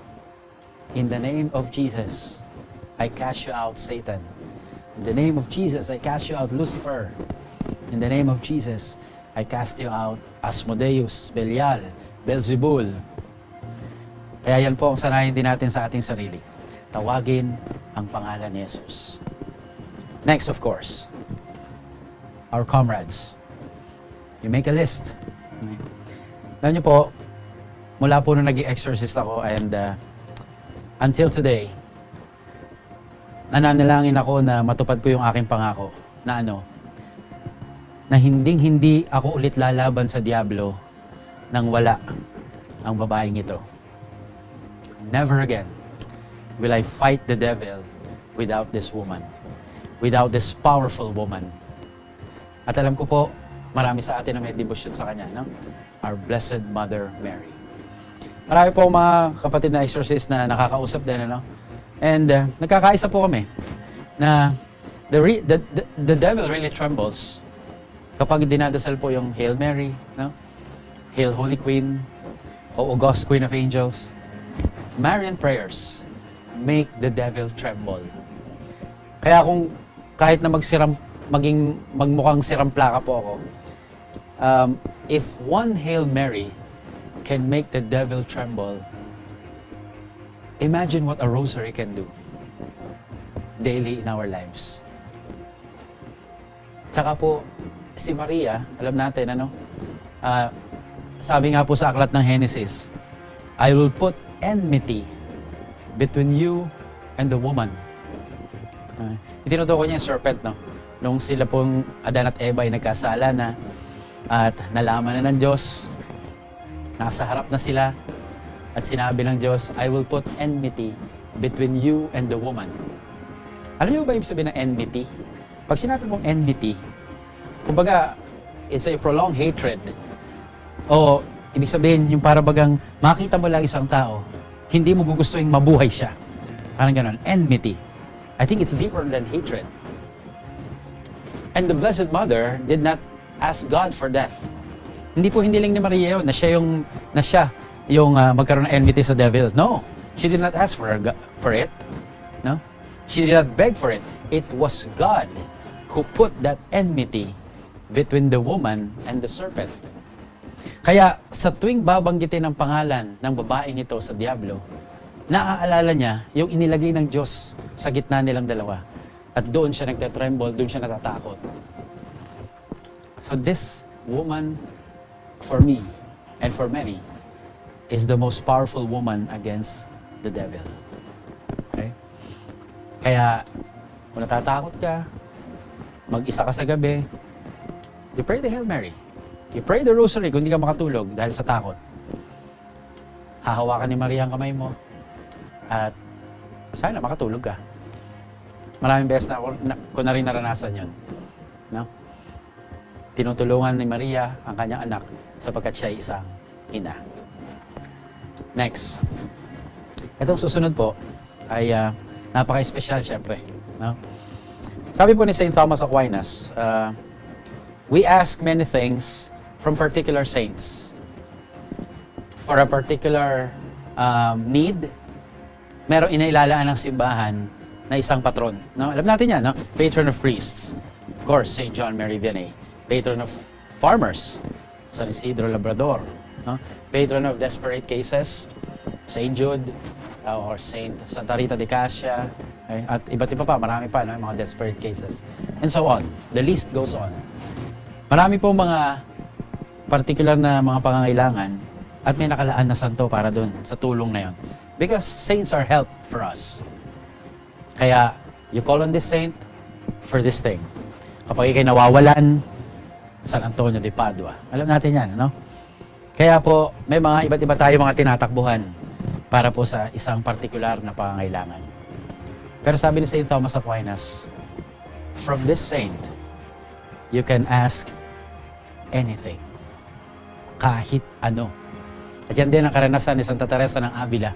In the name of Jesus, I cast you out, Satan. In the name of Jesus, I cast you out, Lucifer. In the name of Jesus, I cast you out, Asmodeus, Belial, Beelzebul. Kaya yan po ang sanayin din natin sa ating sarili. Tawagin ang pangalan ni Jesus. Next, of course, our comrades. You make a list. Okay. Alam niyo po, mula po nung nag-exorcist ako and until today, nananalangin ako na matupad ko yung aking pangako na na hinding-hindi ako ulit lalaban sa Diablo nang wala ang babaeng ito. Never again will I fight the devil without this woman, without this powerful woman. At alam ko po, marami sa atin na may devotion sa kanya, no? Our Blessed Mother Mary. Marami po mga kapatid na exorcist na nakakausap din, ano? And nagkakaisa po kami na the devil really trembles kapag dinadasal po yung Hail Mary, no? Hail Holy Queen, o August Queen of Angels. Marian prayers make the devil tremble. Kaya kung kahit na magmukhang siramplaka po ako, if one Hail Mary can make the devil tremble, imagine what a rosary can do daily in our lives. Tsaka po, si Maria, alam natin, sabi nga po sa aklat ng Genesis, I will put enmity between you and the woman. Itinutukoy niya yung serpent, no? Nung sila pong Adan at Eva ay nagkasala na at nalaman na ng Diyos, nasa harap na sila, at sinabi ng Diyos, I will put enmity between you and the woman. Alam niyo ba ibig sabihin ng enmity? Pag sinabi mong enmity, kumbaga, it's a prolonged hatred. O, ibig sabihin, yung para bagang makita mo lang isang tao, hindi mo gugustuhin mabuhay siya. Parang ganon. Enmity. I think it's deeper than hatred. And the Blessed Mother did not ask God for that. Hindi po hindi lang ni Maria yun, na siya yung magkaroon ng enmity sa devil. No. She did not ask for it. No. She did not beg for it. It was God who put that enmity between the woman and the serpent. Kaya sa tuwing babanggitin ang pangalan ng babaeng ito sa Diablo, naaalala niya yung inilagay ng Diyos sa gitna nilang dalawa. At doon siya nagtatremble, doon siya natatakot. So this woman, for me, and for many, is the most powerful woman against the devil. Okay? Kaya, kung natatakot ka, mag-isa ka sa gabi, you pray the Hail Mary. You pray the Rosary kung hindi ka makatulog dahil sa takot. Hahawakan ni Maria ang kamay mo at sana makatulog ka. Maraming beses na ko na rin naranasan yun. No? Tinutulungan ni Maria ang kanyang anak sapagkat siya ay isang ina. Next. Itong susunod po ay napaka-espesyal syempre. No? Sabi po ni St. Thomas Aquinas, we ask many things from particular saints. For a particular need, merong inailalaan ng simbahan na isang patron. No? Alam natin yan, no? Patron of priests. Of course, St. John Mary Vianney. Patron of farmers, San Isidro Labrador. No? Patron of desperate cases, St. Jude, or St. Santa Rita de Cassia. Okay? At iba't iba pa, marami pa, no? Mga desperate cases. And so on. The list goes on. Marami po mga particular na mga pangangailangan at may nakalaan na santo para dun, sa tulong na yon. Because saints are help for us. Kaya, you call on this saint for this thing. Kapag ikay nawawalan, San Antonio de Padua. Alam natin yan, no? Kaya po, may mga iba't iba tayo mga tinatakbuhan para po sa isang partikular na pangangailangan. Pero sabi ni St. Thomas Aquinas, from this saint, you can ask anything. Kahit ano. At yan din ang karanasan ni Santa Teresa ng Avila.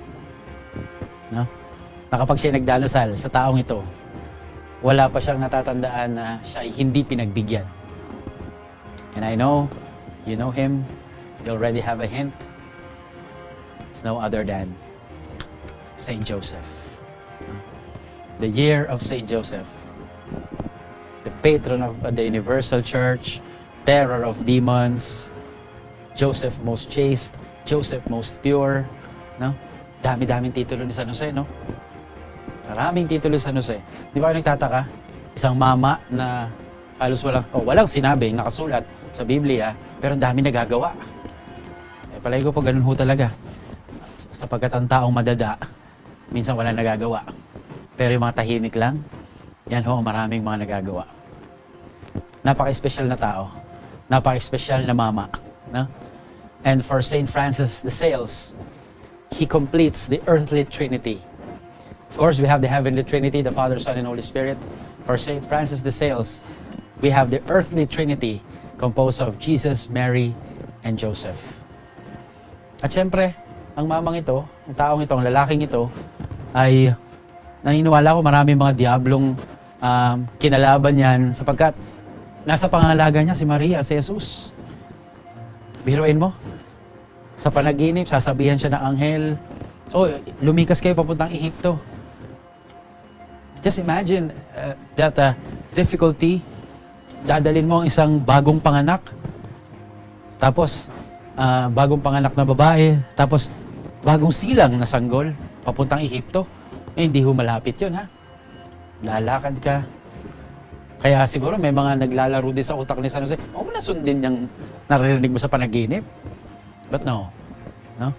No? Na kapag siya nagdalasal sa taong ito, wala pa siyang natatandaan na siya ay hindi pinagbigyan. And I know, you know him, you already have a hint. It's no other than Saint Joseph. The year of Saint Joseph. The patron of the Universal Church, terror of demons, Joseph most chaste, Joseph most pure. No? Dami-daming titulo ni San Jose, no? Maraming titulo sa San Jose. Di ba kayo nagtataka? Isang mama na halos walang sinabi, nakasulat sa Biblia, pero ang dami nagagawa. Palagi ko po ganun ho talaga. Sapagkat ang taong madada, minsan wala nagagawa. Pero yung mga tahimik lang, yan ho, maraming mga nagagawa. Napaka-espesyal na tao. Napaka-espesyal na mama. No? And for St. Francis de Sales, he completes the earthly trinity. Of course, we have the heavenly trinity, the Father, Son, and Holy Spirit. For St. Francis de Sales, we have the earthly trinity composed of Jesus, Mary, and Joseph. At syempre, ang mamang ito, ang taong ito, ang lalaking ito, ay naniniwala ko maraming mga diablong kinalaban yan sapagkat nasa pangangalaga niya si Maria, si Jesus. Biruin mo, sa panaginip, sasabihan siya ng anghel, lumikas kayo papuntang Ehipto. Just imagine that difficulty. Dadalin mo ang isang bagong panganak. Tapos, bagong panganak na babae. Tapos, bagong silang na sanggol. Papuntang Ehipto. Hindi ho malapit yun, ha? Lalakad ka. Kaya siguro may mga naglalaro din sa utak ni San Jose. Huwag mo na sundin yung naririnig mo sa panaginip. But no. No?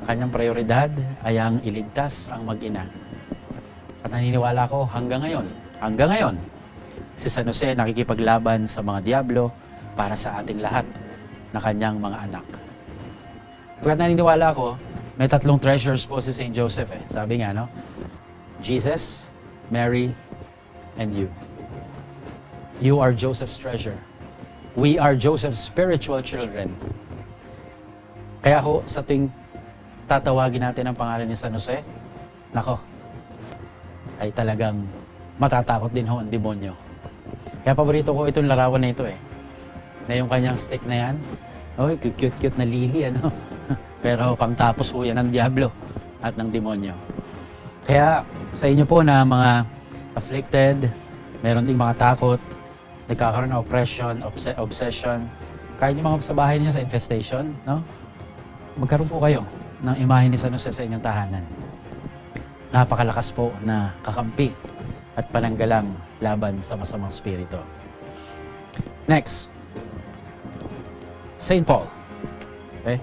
Ang kanyang prioridad ay ang iligtas ang mag-ina. At naniniwala ko hanggang ngayon, si San Jose nakikipaglaban sa mga diablo para sa ating lahat na kanyang mga anak. Pagkat naniniwala ko, may tatlong treasures po si St. Joseph. Sabi nga, no? Jesus, Mary, and you. You are Joseph's treasure. We are Joseph's spiritual children. Kaya ho, sa tuwing tatawagin natin ang pangalan ni San Jose, nako, ay talagang matatakot din ho ang demonyo. Kaya paborito ko itong larawan na ito eh. Na yung kanyang stick na yan, oy, cute-cute na lily, ano? Pero pangtapos po yan ng diablo at ng demonyo. Kaya sa inyo po na mga afflicted, meron ding mga takot, nagkakaroon ng oppression, obsession, kahit yung mga sa bahay niyo sa infestation, no? Magkaroon po kayo ng imahe ni San Jose sa inyong tahanan. Napakalakas po na kakampi at pananggalang laban sa masamang spirito. Next, Saint Paul. Okay?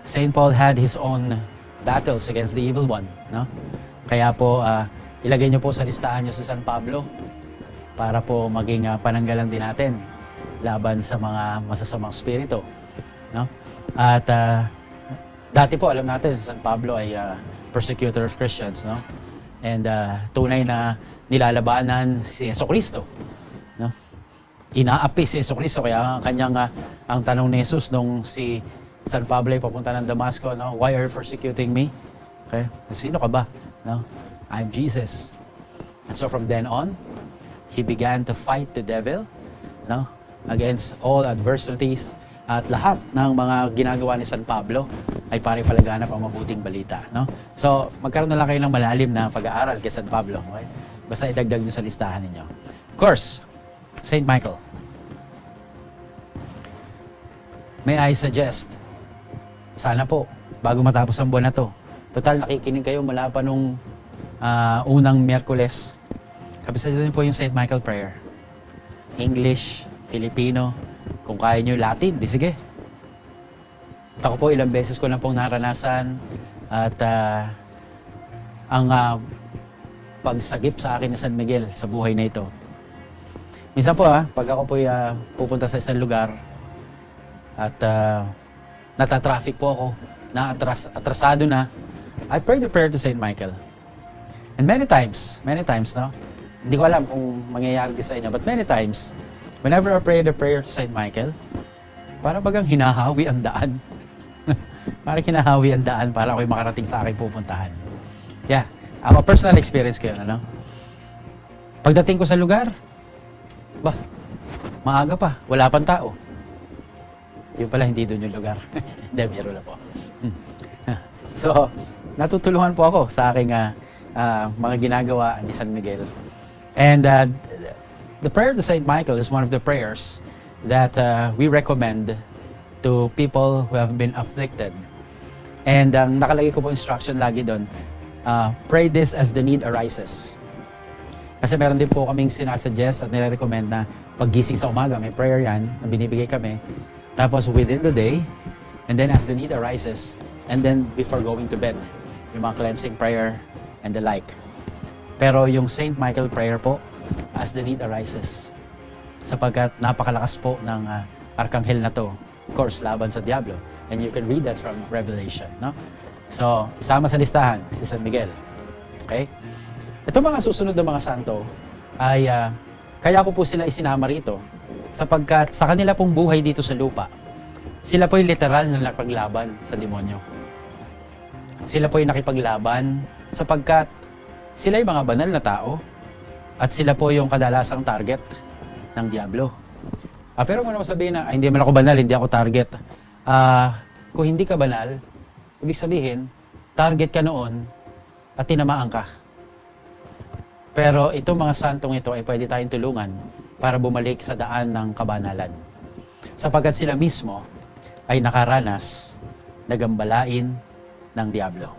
Saint Paul had his own battles against the evil one, no? Kaya po ilagay niyo po sa listahan niyo si San Pablo para po maging pananggalang din natin laban sa mga masasamang spirito, no? At dati po alam natin si San Pablo ay persecutor of Christians, no? And tunay na nilalabanan si Jesucristo, no? Inaapi si Jesucristo, kaya ang kanyang ang tanong ni Jesus nung si San Pablo ay papunta ng Damasco, no? Why are you persecuting me? Okay? Sino ka ba? No? I'm Jesus. And so from then on, he began to fight the devil, no? Against all adversities, at lahat ng mga ginagawa ni San Pablo ay pare palaganap ang mabuting balita, no? So, magkaroon na lang kayo ng malalim na pag-aaral kay San Pablo, okay? Basta idagdag nyo sa listahan ninyo. Of course, Saint Michael. May I suggest, sana po, bago matapos ang buwan na to, total nakikinig kayo mula pa nung unang Miyerkules, kapisahan din po yung Saint Michael prayer. English, Filipino, kung kaya nyo Latin, di sige. Ako po ilang beses ko na pong naranasan at ang pagsagip sa akin ni San Miguel sa buhay na ito. Minsan po pag ako po pupunta sa isang lugar at natatraffic po ako, atrasado na, I pray the prayer to Saint Michael. And many times, no? Hindi ko alam kung mangyayari din sa inyo, but many times, whenever I pray the prayer to Saint Michael, para bagang hinahawi ang daan. Para hinahawi ang daan para ako'y makarating sa aking pupuntahan. Yeah, ako personal experience ko yun, ano? Pagdating ko sa lugar, maaga pa, wala pang tao. Yun pala, hindi doon yung lugar. Hindi, biro na po. So, natutulungan po ako sa aking mga ginagawa ni San Miguel. And the prayer to Saint Michael is one of the prayers that we recommend to people who have been afflicted. And nakalagay ko po instruction lagi doon, pray this as the need arises. Kasi meron din po kaming sinasuggest at nire-recommend na paggising sa umaga, may prayer yan na binibigay kami. Tapos within the day, and then as the need arises, and then before going to bed, yung mga cleansing prayer and the like. Pero yung Saint Michael prayer po, as the need arises. Sapagkat napakalakas po ng arkanghel na to. Of course, laban sa Diablo. And you can read that from Revelation, no? So, isama sa listahan, si San Miguel. Okay? Ito mga susunod na mga santo ay, kaya ko po sila isinama rito sapagkat sa kanila pong buhay dito sa lupa, sila po yung literal na nakipaglaban sa demonyo. Sila po yung nakipaglaban sapagkat sila yung mga banal na tao at sila po yung kadalasang target ng Diablo. Pero kung naman sabihin na, hindi man ako banal, hindi ako target. Kung hindi ka banal, ibig sabihin, target ka noon at tinamaan ka. Pero itong mga santong ito ay pwede tayong tulungan para bumalik sa daan ng kabanalan. Sapagkat sila mismo ay nakaranas na gambalain ng Diablo.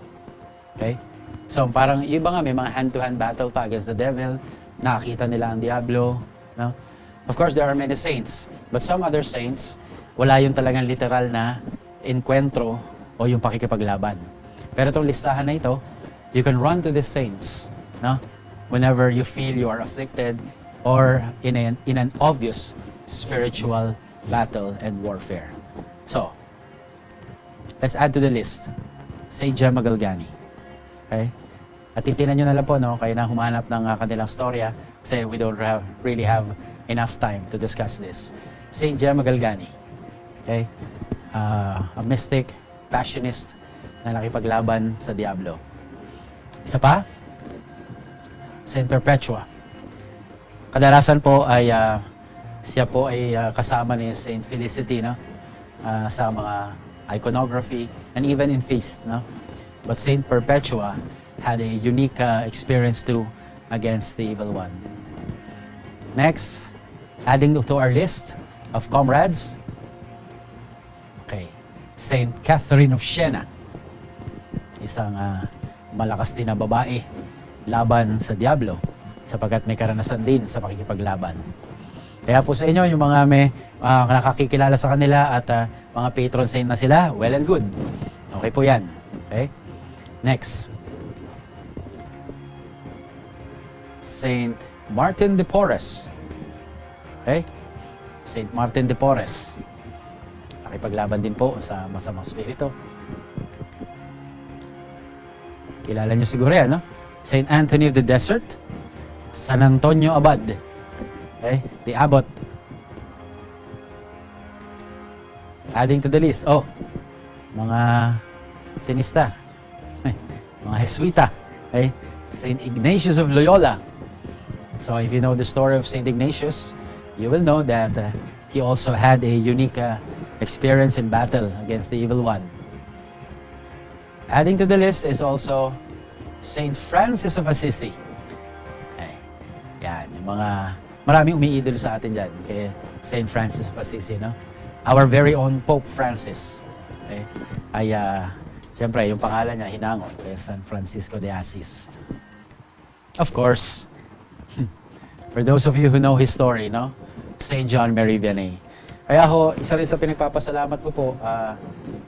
Okay? So parang yung iba nga may mga hand-to-hand battle pa against the devil, nakakita nila ang Diablo. No? Of course, there are many saints. But some other saints, wala yung talagang literal na enkwentro o yung pakikipaglaban. Pero itong listahan na ito, you can run to these saints, no? Whenever you feel you are afflicted or in an obvious spiritual battle and warfare. So, let's add to the list. Saint Gemma Galgani. Okay? At titinan nyo na lang po, no? Kayo na humanap ng kanilang storya kasi we don't really have enough time to discuss this. Saint Gemma Galgani. Okay? A mystic, passionist na nakipaglaban sa Diablo. Isa pa, Saint Perpetua. Kadalasan po ay siya po ay kasama ni Saint Felicity, no? Sa mga iconography and even in feast, no? But Saint Perpetua had a unique experience too against the evil one. Next, adding to our list of comrades, okay, Saint Catherine of Siena, isang malakas din na babae laban sa Diablo sapagkat may karanasan din sa pakikipaglaban. Kaya po sa inyo, yung mga may nakakikilala sa kanila at mga patron saint na sila, well and good. Okay po yan. Okay? Next. Saint Martin de Porres. Okay? Saint Martin de Porres. Nakipaglaban din po sa masamang spirito. Kilala nyo siguro yan, no? Saint Anthony of the Desert. San Antonio Abad. Okay? The Abbot. Adding to the list. Oh, mga tenista. Mga Jesuita. Okay? Saint Ignatius of Loyola. So if you know the story of Saint Ignatius, you will know that he also had a unique experience in battle against the evil one. Adding to the list is also Saint Francis of Assisi. Okay. Yan, yung mga maraming umiidolo sa atin dyan kay Saint Francis of Assisi, no? Our very own Pope Francis. Okay? Ay, siyempre, yung pangalan niya, hinangon kay San Francisco de Assis. Of course, for those of you who know his story, no? Saint John Mary Vianney. Kaya ho, isa rin sa pinagpapasalamat ko po,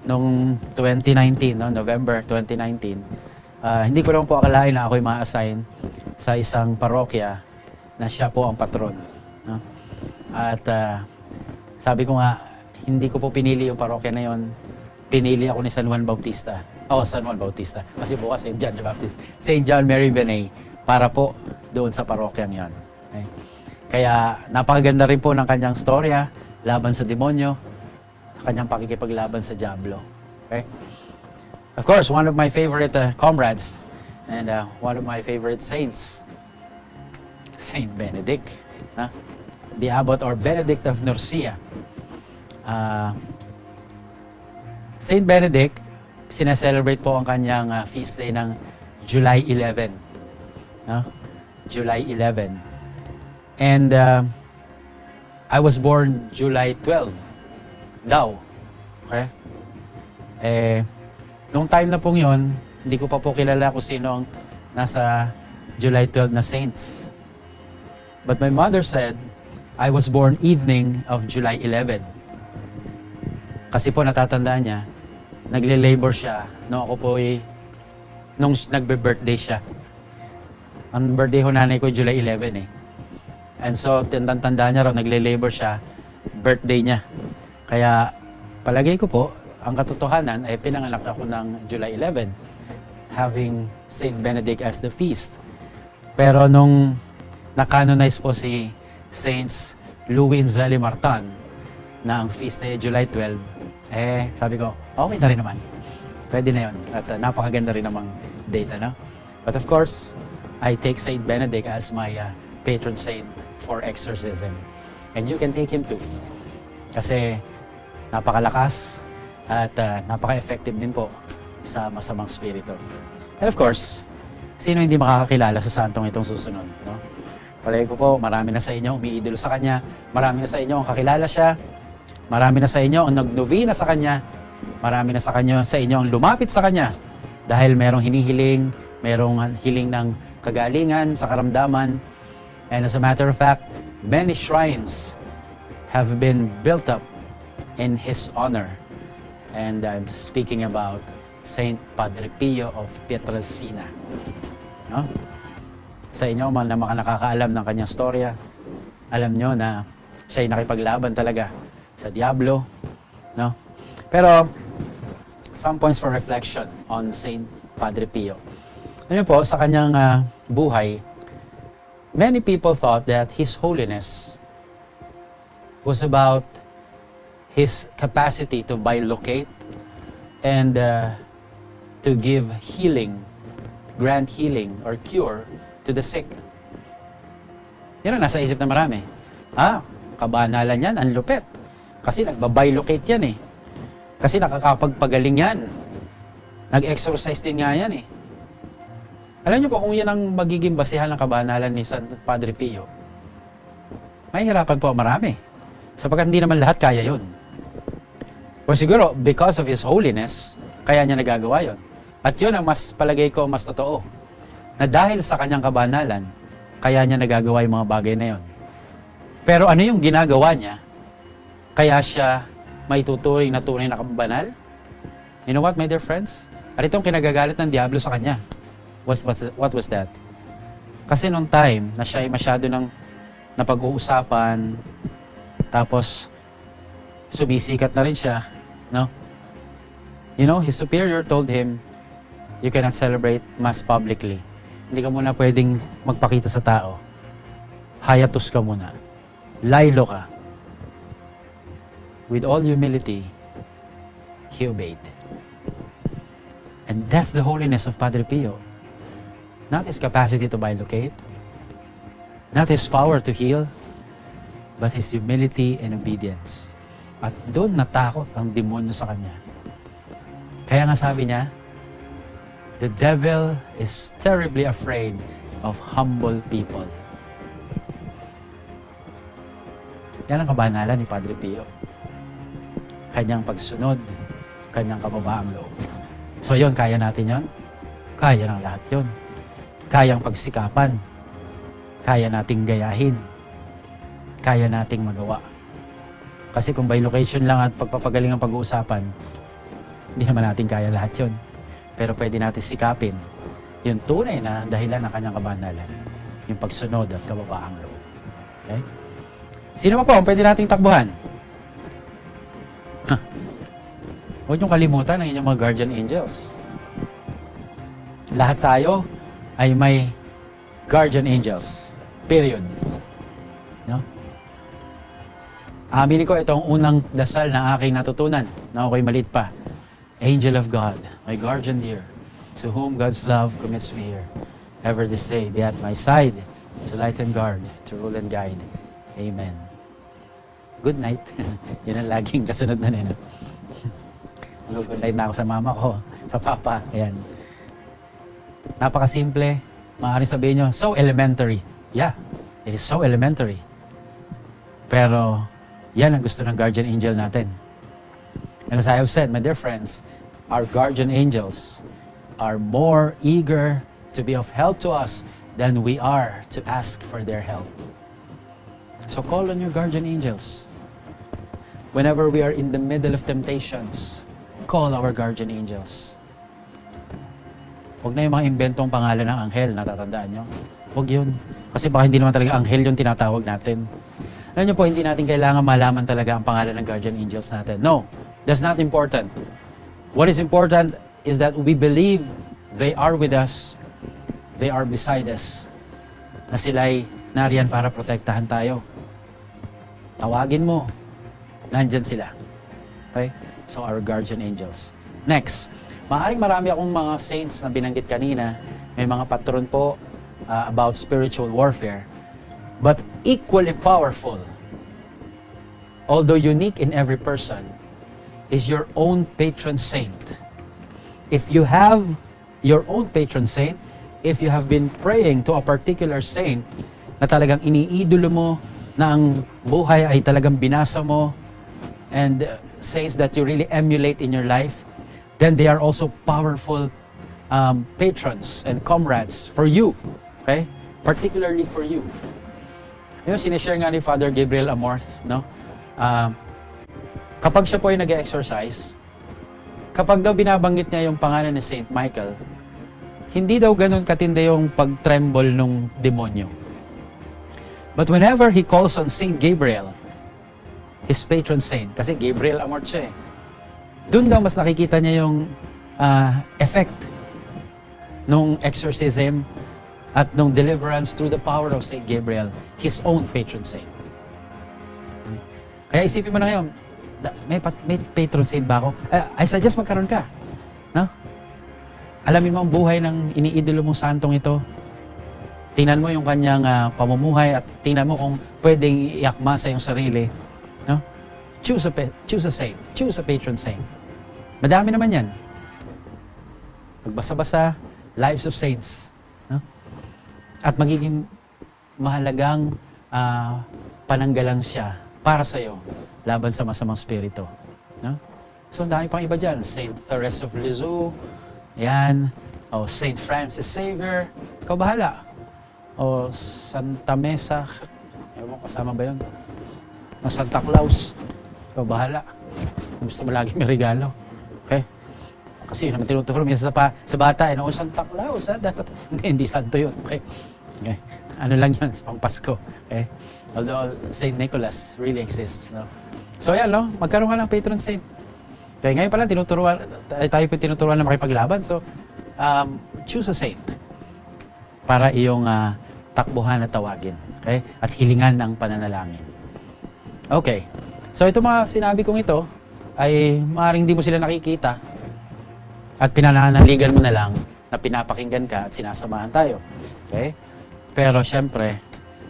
noong 2019, no? November 2019, hindi ko lang po akalain na ako'y ma-assign sa isang parokya na siya po ang patron. No? At sabi ko nga, hindi ko po pinili yung parokya na yon. Pinili ako ni San Juan Bautista. Oh, San Juan Bautista. Kasi bukas St. John the Baptist. St. John Mary Vianney para po doon sa parokyang yon. Okay? Kaya napakaganda rin po ng kanyang storya laban sa demonyo, kanyang pakikipaglaban sa Diablo. Okay? Of course, one of my favorite comrades and one of my favorite saints, Saint Benedict, the Abbot or Benedict of Nursia. Saint Benedict, sineselebrate po ang kanyang feast day ng July 11. No? July 11. And I was born July 12 daw. Okay? Noong time na pong yun, hindi ko pa po kilala kung sino ang nasa July 12 na saints. But my mother said, I was born evening of July 11. Kasi po natatandaan niya, nagle-labor siya nung ako po nung nagbe-birthday siya. Ang birthday ko nanay ko July 11 eh. And so, tandaan niya raw, nagle-labor siya, birthday niya. Kaya, palagay ko po, ang katotohanan ay pinanganak ako ng July 11, having Saint Benedict as the feast. Pero nung na-canonize po si Saints Louis Inzali Martin na ang feast ay July 12, sabi ko, okay na rin naman. Pwede na yun. At napakaganda rin namang date, no? But of course, I take Saint Benedict as my patron saint for exorcism. And you can take him too. Kasi napakalakas at napaka-effective din po sa masamang spirito. And of course, sino hindi makakakilala sa santong itong susunod, no? Palagi ko po, marami na sa inyo umiidolo sa kanya, marami na sa inyo ang kakilala siya, marami na sa inyo ang nagnovena sa kanya, marami na sa inyo ang lumapit sa kanya dahil merong hinihiling, merong hiling ng kagalingan sa karamdaman. And as a matter of fact, many shrines have been built up in his honor. And I'm speaking about Saint Padre Pio of Pietrelcina. No? Sa inyo, na mga nakakaalam ng kanyang storya, alam nyo na siya ay nakipaglaban talaga sa Diablo. No? Pero, some points for reflection on Saint Padre Pio. Ano po, sa kanyang buhay, many people thought that His Holiness was about his capacity to bilocate and to give healing, grant healing or cure to the sick. Yan ang nasa isip na marami. Kabanalan yan, ang lupit. Kasi nagbabilocate yan eh. Kasi nakakapagpagaling yan. Nag-exercise din nga yan eh. Alam niyo po kung yan ang magiging basihan ng kabanalan ni San Padre Pio, may hirapan po marami. Sapagkat hindi naman lahat kaya yun. O siguro, because of His holiness, kaya niya nagagawa yun. At yun ang mas palagay ko mas totoo. Na dahil sa kanyang kabanalan, kaya niya nagagawa yung mga bagay na yun. Pero ano yung ginagawa niya, kaya siya maituturing na tunay na kabanal? You know what, my dear friends? At itong kinagagalit ng Diablo sa kanya. What was that? Kasi nung time na siya ay masyado ng napag-uusapan, tapos sumisikat na rin siya, no? You know, his superior told him, you cannot celebrate Mass publicly. Hindi ka muna pwedeng magpakita sa tao. Hiatus ka muna. Laylo ka. With all humility, he obeyed. And that's the holiness of Padre Pio. Not his capacity to bilocate, not his power to heal, but his humility and obedience. At doon natakot ang demonyo sa kanya. Kaya nga sabi niya, the devil is terribly afraid of humble people. Yan ang kabanalan ni Padre Pio. Kanyang pagsunod, kanyang kababaang loob. So yun, kaya natin yun? Kaya ng lahat yun. Kayang pagsikapan. Kaya nating gayahin. Kaya nating magawa. Kasi kung by location lang at pagpapagaling ang pag-uusapan, hindi naman natin kaya lahat yun. Pero pwede natin sikapin yung tunay na dahilan ng kanyang kabanalan. Yung pagsunod at kababaang loob. Okay? Sino pa po ang pwede nating takbuhan? Huwag niyong kalimutan ang inyong mga guardian angels. Lahat tayo ay may guardian angels. Period. No? Aminin ko, itong unang dasal na aking natutunan na ako'y maliit pa. Angel of God, my guardian dear, to whom God's love commits me here. Ever this day be at my side, to light and guard, to rule and guide. Amen. Good night. Yun ang laging kasunod na nila. Good night na ako sa mama ko, sa papa. Ayan. Napakasimple. Maaaring sabihin nyo, so elementary. Yeah, it is so elementary. Pero, yan ang gusto ng guardian angel natin. And as I have said, my dear friends, our guardian angels are more eager to be of help to us than we are to ask for their help. So call on your guardian angels. Whenever we are in the middle of temptations, call our guardian angels. Huwag na yung mga inventong pangalan ng anghel, natatandaan nyo? Huwag yun. Kasi baka hindi naman talaga anghel yung tinatawag natin. Alam nyo po, hindi natin kailangan malaman talaga ang pangalan ng guardian angels natin. No, that's not important. What is important is that we believe they are with us, they are beside us, na sila'y nariyan para protektahan tayo. Tawagin mo, nandyan sila. Okay? So, our guardian angels. Next, maaaring marami akong mga saints na binanggit kanina. May mga patron po about spiritual warfare. But equally powerful, although unique in every person, is your own patron saint. If you have your own patron saint, if you have been praying to a particular saint na talagang iniidolo mo, na ang buhay ay talagang binasa mo, and saints that you really emulate in your life, then they are also powerful patrons and comrades for you. Okay? Particularly for you. Yung sinishare nga ni Father Gabriel Amorth, no? Kapag siya po ay nag-exercise, kapag daw binabanggit niya yung pangalan ni Saint Michael, hindi daw ganun katindi yung pag-tremble nung demonyo. But whenever he calls on Saint Gabriel, his patron saint, kasi Gabriel Amorth siya eh, doon daw mas nakikita niya yung effect nung exorcism at nung deliverance through the power of Saint Gabriel, his own patron saint. Kaya isipin mo na ngayon, may patron saint ba ako? I suggest magkaroon ka. No? Alamin mo ang buhay ng iniidolo mong santong ito. Tingnan mo yung kanyang pamumuhay at tingnan mo kung pwedeng iakma sa iyong sarili. No? Choose a saint. Choose a patron saint. Madami naman yan. Magbasa-basa, lives of saints. No? At magiging mahalagang pananggalang siya para sa iyo laban sa masamang spirito. No? So, ang dami pang iba dyan. Saint Therese of Lisieux. Yan. O, Saint Francis Xavier. Ikaw bahala. O, Santa Mesa. Ewan ko, kasama ba yun? O, Santa Claus. Ikaw bahala. Gusto mo lagi may regalo. Okay? Kasi yun naman tinuturo minsan sa bata. O, Santa Claus. Hindi santo yun. Okay? Okay. Ano lang yun, pang Pasko. Okay? Although, Saint Nicholas really exists. No? So, yan, no? Magkaroon ka ng patron saint. Kaya ngayon pala, tayo po tinuturuan na makipaglaban. So, choose a saint para iyong takbuhan at tawagin. Okay? At hilingan ng pananalangin. Okay. So, ito mga sinabi kong ito, ay maaaring hindi mo sila nakikita at pinananaligan mo na lang na pinapakinggan ka at sinasamahan tayo. Okay? Pero, syempre,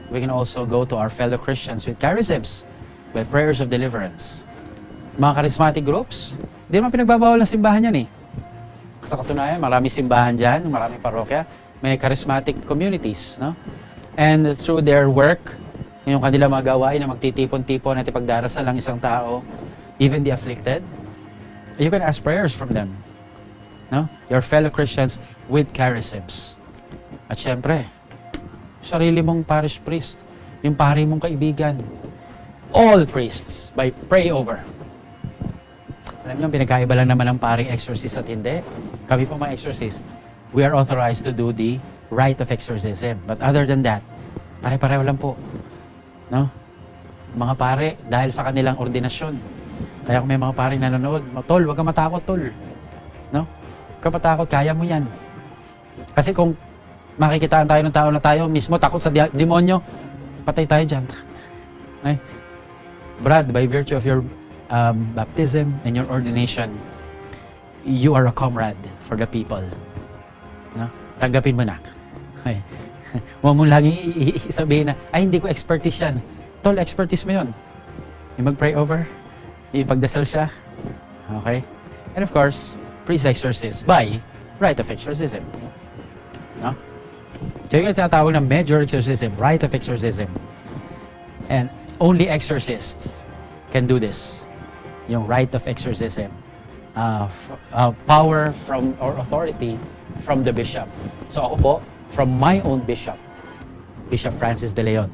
we can also go to our fellow Christians with charisms, with prayers of deliverance. Mga charismatic groups, hindi naman pinagbabawal ng simbahan yan eh. Sa katunayan, marami simbahan dyan, marami parokya, may charismatic communities, no? And through their work, yung kanila mga gawain na magtitipon-tipon at ipagdarasal lang isang tao, even the afflicted, you can ask prayers from them. No? Your fellow Christians with charisms. At syempre, sarili mong parish priest, yung pari mong kaibigan, all priests, by pray over. Alam niyo, pinagkaiba lang naman ng paring exorcist at hindi. Kami po mga exorcist, we are authorized to do the rite of exorcism. But other than that, pare-pareho lang po. No? Mga pare, dahil sa kanilang ordinasyon. Kaya kung may mga pare nanonood, tol, huwag kang matakot, tol. No? Huwag kang matakot, kaya mo yan. Kasi kung makikitaan tayo ng tao na tayo mismo takot sa demonyo, patay tayo dyan. Okay? Brad, by virtue of your baptism and your ordination, you are a comrade for the people. No? Tanggapin mo na. Okay. Huwag mo lagi sabihin na, ay hindi ko expertise yan. Tol, expertise mo yun. Yung mag-pray over, ipagdasal siya. Okay? And of course, priest exorcist by rite of exorcism. No? So yung tinatawag na major exorcism, rite of exorcism. And only exorcists can do this. Yung rite of exorcism. Power from, or authority from the bishop. So ako po, from my own bishop, Bishop Francis de Leon.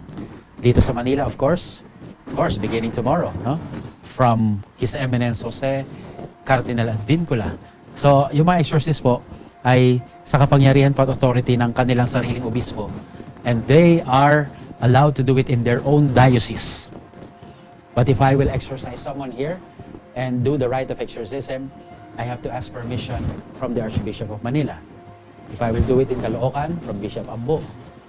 Dito sa Manila, of course, beginning tomorrow, no? From His Eminence Jose Cardinal Advincula. So, yung mga exorcists po ay sa kapangyarihan at authority ng kanilang sariling obispo. And they are allowed to do it in their own diocese. But if I will exorcise someone here and do the rite of exorcism, I have to ask permission from the Archbishop of Manila. If I will do it in Caloocan, from Bishop Ambo.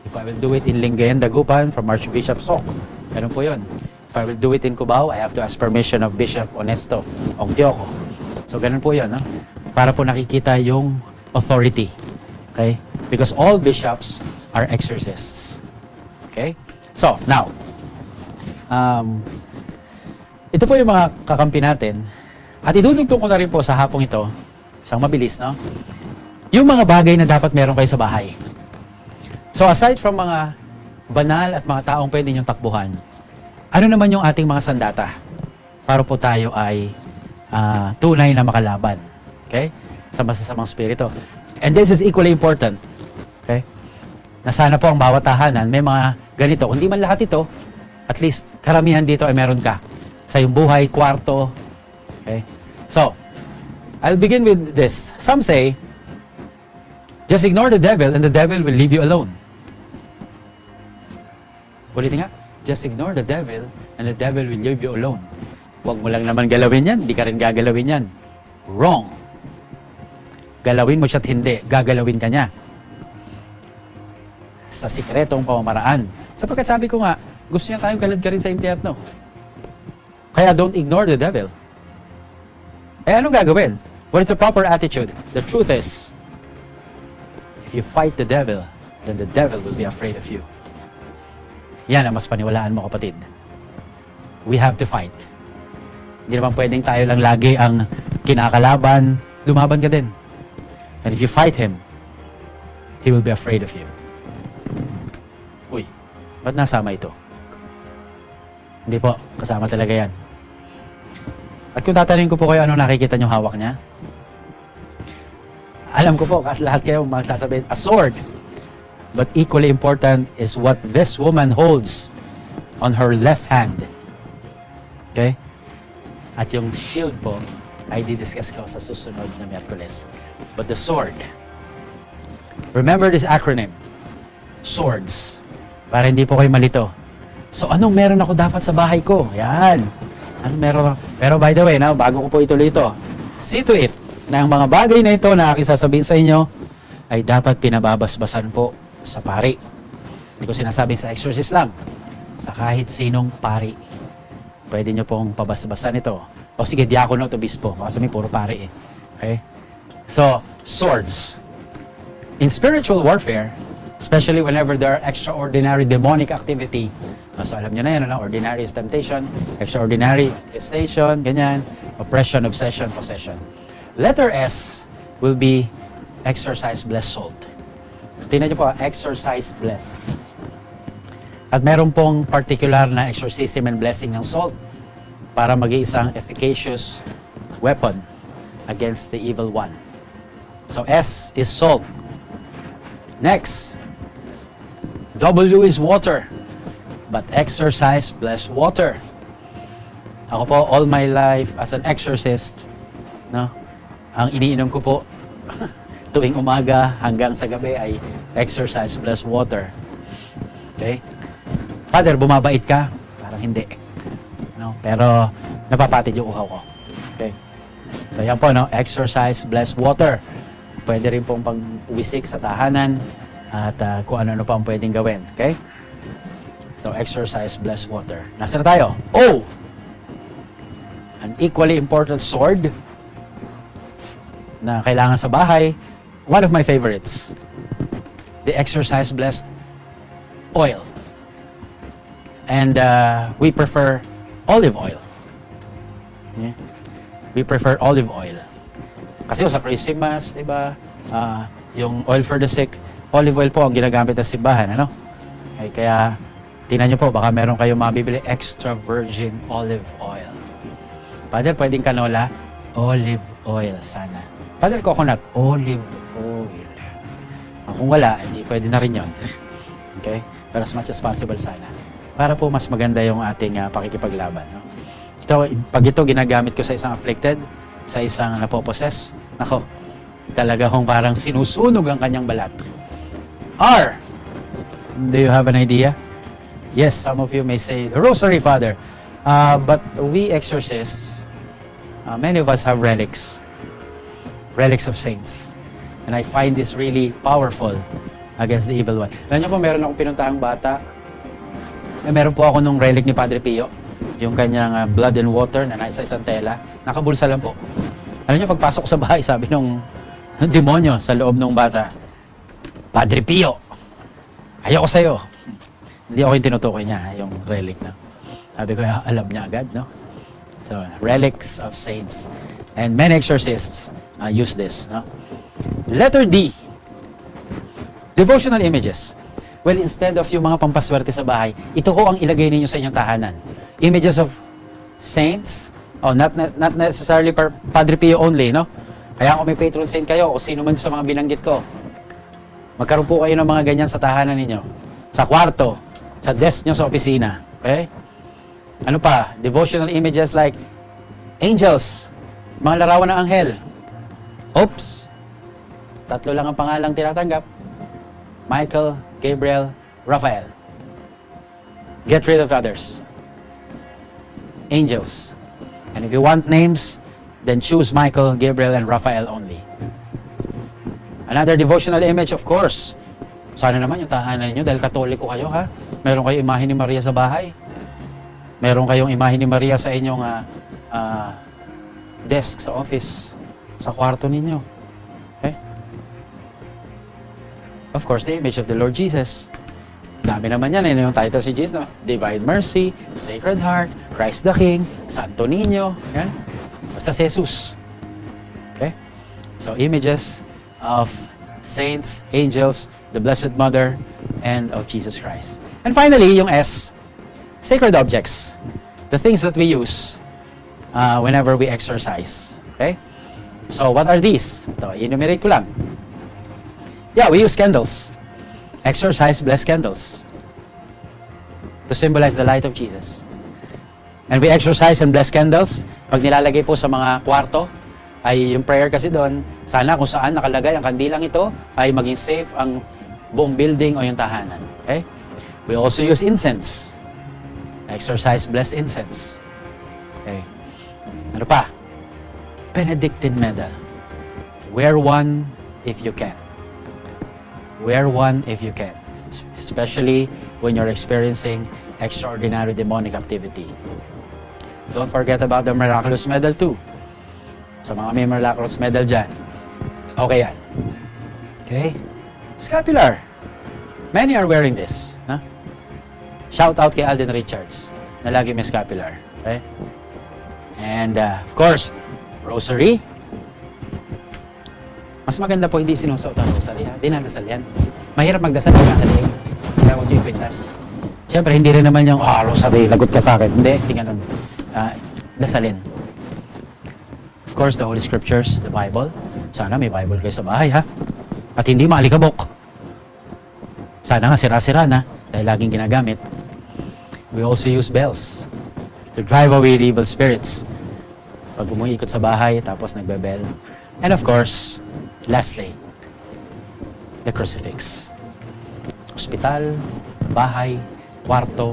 If I will do it in Lingayen, Dagupan, from Archbishop Sok. Ganun po yun. If I will do it in Cubao, I have to ask permission of Bishop Honesto Ongtioco. So, ganun po yun. No? Para po nakikita yung authority. Okay? Because all bishops are exorcists. Okay? So, now, ito po yung mga kakampi natin. At idudugtong ko na rin po sa hapong ito, isang mabilis, no? Yung mga bagay na dapat meron kayo sa bahay. So, aside from mga banal at mga taong pwede niyong takbuhan, ano naman yung ating mga sandata para po tayo ay tunay na makalaban, okay? Sa masasamang spirito. And this is equally important, okay? Na sana po ang bawat tahanan may mga ganito. Kung di man lahat ito, at least karamihan dito ay meron ka sa iyong buhay, kwarto, okay? So, I'll begin with this. Some say, just ignore the devil and the devil will leave you alone. Ulitin nga, just ignore the devil and the devil will leave you alone. Huwag mo lang naman galawin yan, hindi ka rin gagalawin yan. Wrong. Galawin mo siya't hindi, gagalawin ka niya. Sa sikretong pamamaraan. Sapagkat sabi ko nga, gusto niya tayong kalad ka rin sa impyerno. Kaya don't ignore the devil. Eh anong gagawin? What is the proper attitude? The truth is, if you fight the devil, then the devil will be afraid of you. Yan ang mas paniwalaan mo, kapatid. We have to fight. Hindi naman pwedeng tayo lang lagi ang kinakalaban, lumaban ka din. And if you fight him, he will be afraid of you. Uy, ba't nasama ito? Hindi po, kasama talaga yan. At kung tatanungin ko po kayo, ano nakikita nyo hawak niya? Alam ko po, kasi lahat kayo magsasabihin, a sword. But equally important is what this woman holds on her left hand. Okay? At yung shield po, ay didiscuss ko sa susunod na Miyerkules. But the sword, remember this acronym, SWORDS, para hindi po kayo malito. So, anong meron ako dapat sa bahay ko? Yan. Anong meron ako? Pero by the way, bago ko po ituloy ito, see to it na ang mga bagay na ito na aking sasabihin sa inyo ay dapat pinababasbasan po sa pari. Hindi ko sinasabing sa exorcist lang. Sa kahit sinong pari. Pwede nyo pong pabasbasan ito. O sige, diakono to bispo. Kasi may puro pari eh. Okay? So, swords. In spiritual warfare, especially whenever there are extraordinary demonic activity, so alam nyo na yan, ordinary is temptation, extraordinary infestation, ganyan, oppression, obsession, possession. Letter S will be exorcise, blessed, salt. Tingnan nyo po, exorcise, blessed. At meron pong particular na exorcism and blessing ng salt para maging isang efficacious weapon against the evil one. So S is salt. Next, W is water. But exercise, bless water. Ako po, all my life as an exorcist, no, ang iniinom ko po tuwing umaga hanggang sa gabi ay exercise, bless water. Okay? Father, bumabait ka? Parang hindi. No? Pero napapatid yung uhaw ko. Okay? So yan po, no? Exercise, bless water. Pwede rin pong pag-wisik sa tahanan at kung ano-ano pa ang pwedeng gawin. Okay? So, exercise, bless water. Nasaan na tayo? O! An equally important sword na kailangan sa bahay. One of my favorites. The exercise, blessed oil. And we prefer olive oil. Yeah? We prefer olive oil. Kasi sa Christmas, di ba? Yung oil for the sick, olive oil po ang ginagamit sa simbahan. Ano? Ay, kaya tingnan nyo po, baka meron kayong mabibili extra virgin olive oil. Father, pwedeng canola? Olive oil sana. Father, coconut? Olive oil. Kung wala, hindi pwede na rin yun. Okay? Pero as much as possible sana. Para po mas maganda yung ating pakikipaglaban. No? Ito, pag ito ginagamit ko sa isang afflicted, sa isang napoposes, nako, talaga kung parang sinusunog ang kanyang balat. R. Do you have an idea? Yes, some of you may say, the rosary, Father. But we exorcists, many of us have relics. Relics of saints. And I find this really powerful against the evil one. Alam niyo po, meron akong pinuntahang bata. Meron po ako nung relic ni Padre Pio. Yung kanyang blood and water na nasa isang tela. Nakabulsa lang po. Alam niyo, pagpasok ko sa bahay, sabi nung demonyo sa loob ng bata, Padre Pio, ayoko sa'yo. Hindi ako yung tinutukoy niya, yung relic na. Sabi ko, alam niya agad, no? So, relics of saints. And many exorcists use this, no? Letter D. Devotional images. Well, instead of yung mga pampaswerte sa bahay, ito ko ang ilagay ninyo sa inyong tahanan. Images of saints, not necessarily Padre Pio only, no? Kaya kung may patron saint kayo, o sino man sa mga binanggit ko, magkaroon po kayo ng mga ganyan sa tahanan ninyo. Sa kwarto, sa desk nyo sa opisina. Okay? Ano pa? Devotional images like angels, mga larawan ng anghel. Oops! 3 lang ang pangalang tinatanggap. Michael, Gabriel, Raphael. Get rid of others. Angels. And if you want names, then choose Michael, Gabriel, and Raphael only. Another devotional image, of course. Sana naman yung tahanan niyo dahil Katoliko kayo, ha? Meron kayong imahe ni Maria sa bahay. Meron kayong imahe ni Maria sa inyong desk sa office, sa kwarto ninyo. Okay? of course, the image of the Lord Jesus. Dami naman yan. Ano yung title si Jesus? No? Divine Mercy, Sacred Heart, Christ the King, Santo Niño. Yan. Basta si Jesus. Okay? So, images of saints, angels, the Blessed Mother, and of Jesus Christ. And finally, yung S, sacred objects. The things that we use whenever we exercise. Okay? So, what are these? Ito, enumerate ko lang. Yeah, we use candles. Exercise, bless candles to symbolize the light of Jesus. And we exercise and bless candles. Pag nilalagay po sa mga kwarto, ay yung prayer kasi doon, sana kung saan nakalagay ang kandilang ito, ay maging safe ang buong building o yung tahanan. Okay? We also use incense. Exercise, bless incense. Okay. Ano pa? Benedictine medal. Wear one if you can. Wear one if you can, especially when you're experiencing extraordinary demonic activity. Don't forget about the miraculous medal too. Sa mga may miraculous medal dyan. Okay yan. Okay? Scapular. Many are wearing this. Huh? Shout out kay Alden Richards na lagi may scapular. Okay? And of course, rosary. Mas maganda po hindi sinusuot ang rosary. Hindi na dasal yan. Mahirap magdasal yung nasa liig. Kaya huwag nyo ipintas. Siyempre, hindi rin naman yung, rosary, lagot ka sa akin. Hindi ganun. Dasalin. Of course, the Holy Scriptures, the Bible. Sana may Bible kayo sa bahay, ha? At hindi maalikabok. Sana nga sira-sira na dahil laging ginagamit. We also use bells to drive away the evil spirits. Pag umuikot sa bahay, tapos nagbe-bell. And of course, lastly, the crucifix. Hospital, bahay, kwarto,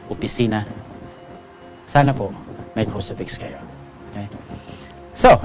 opisina. Sana po may crucifix kayo. Okay? So,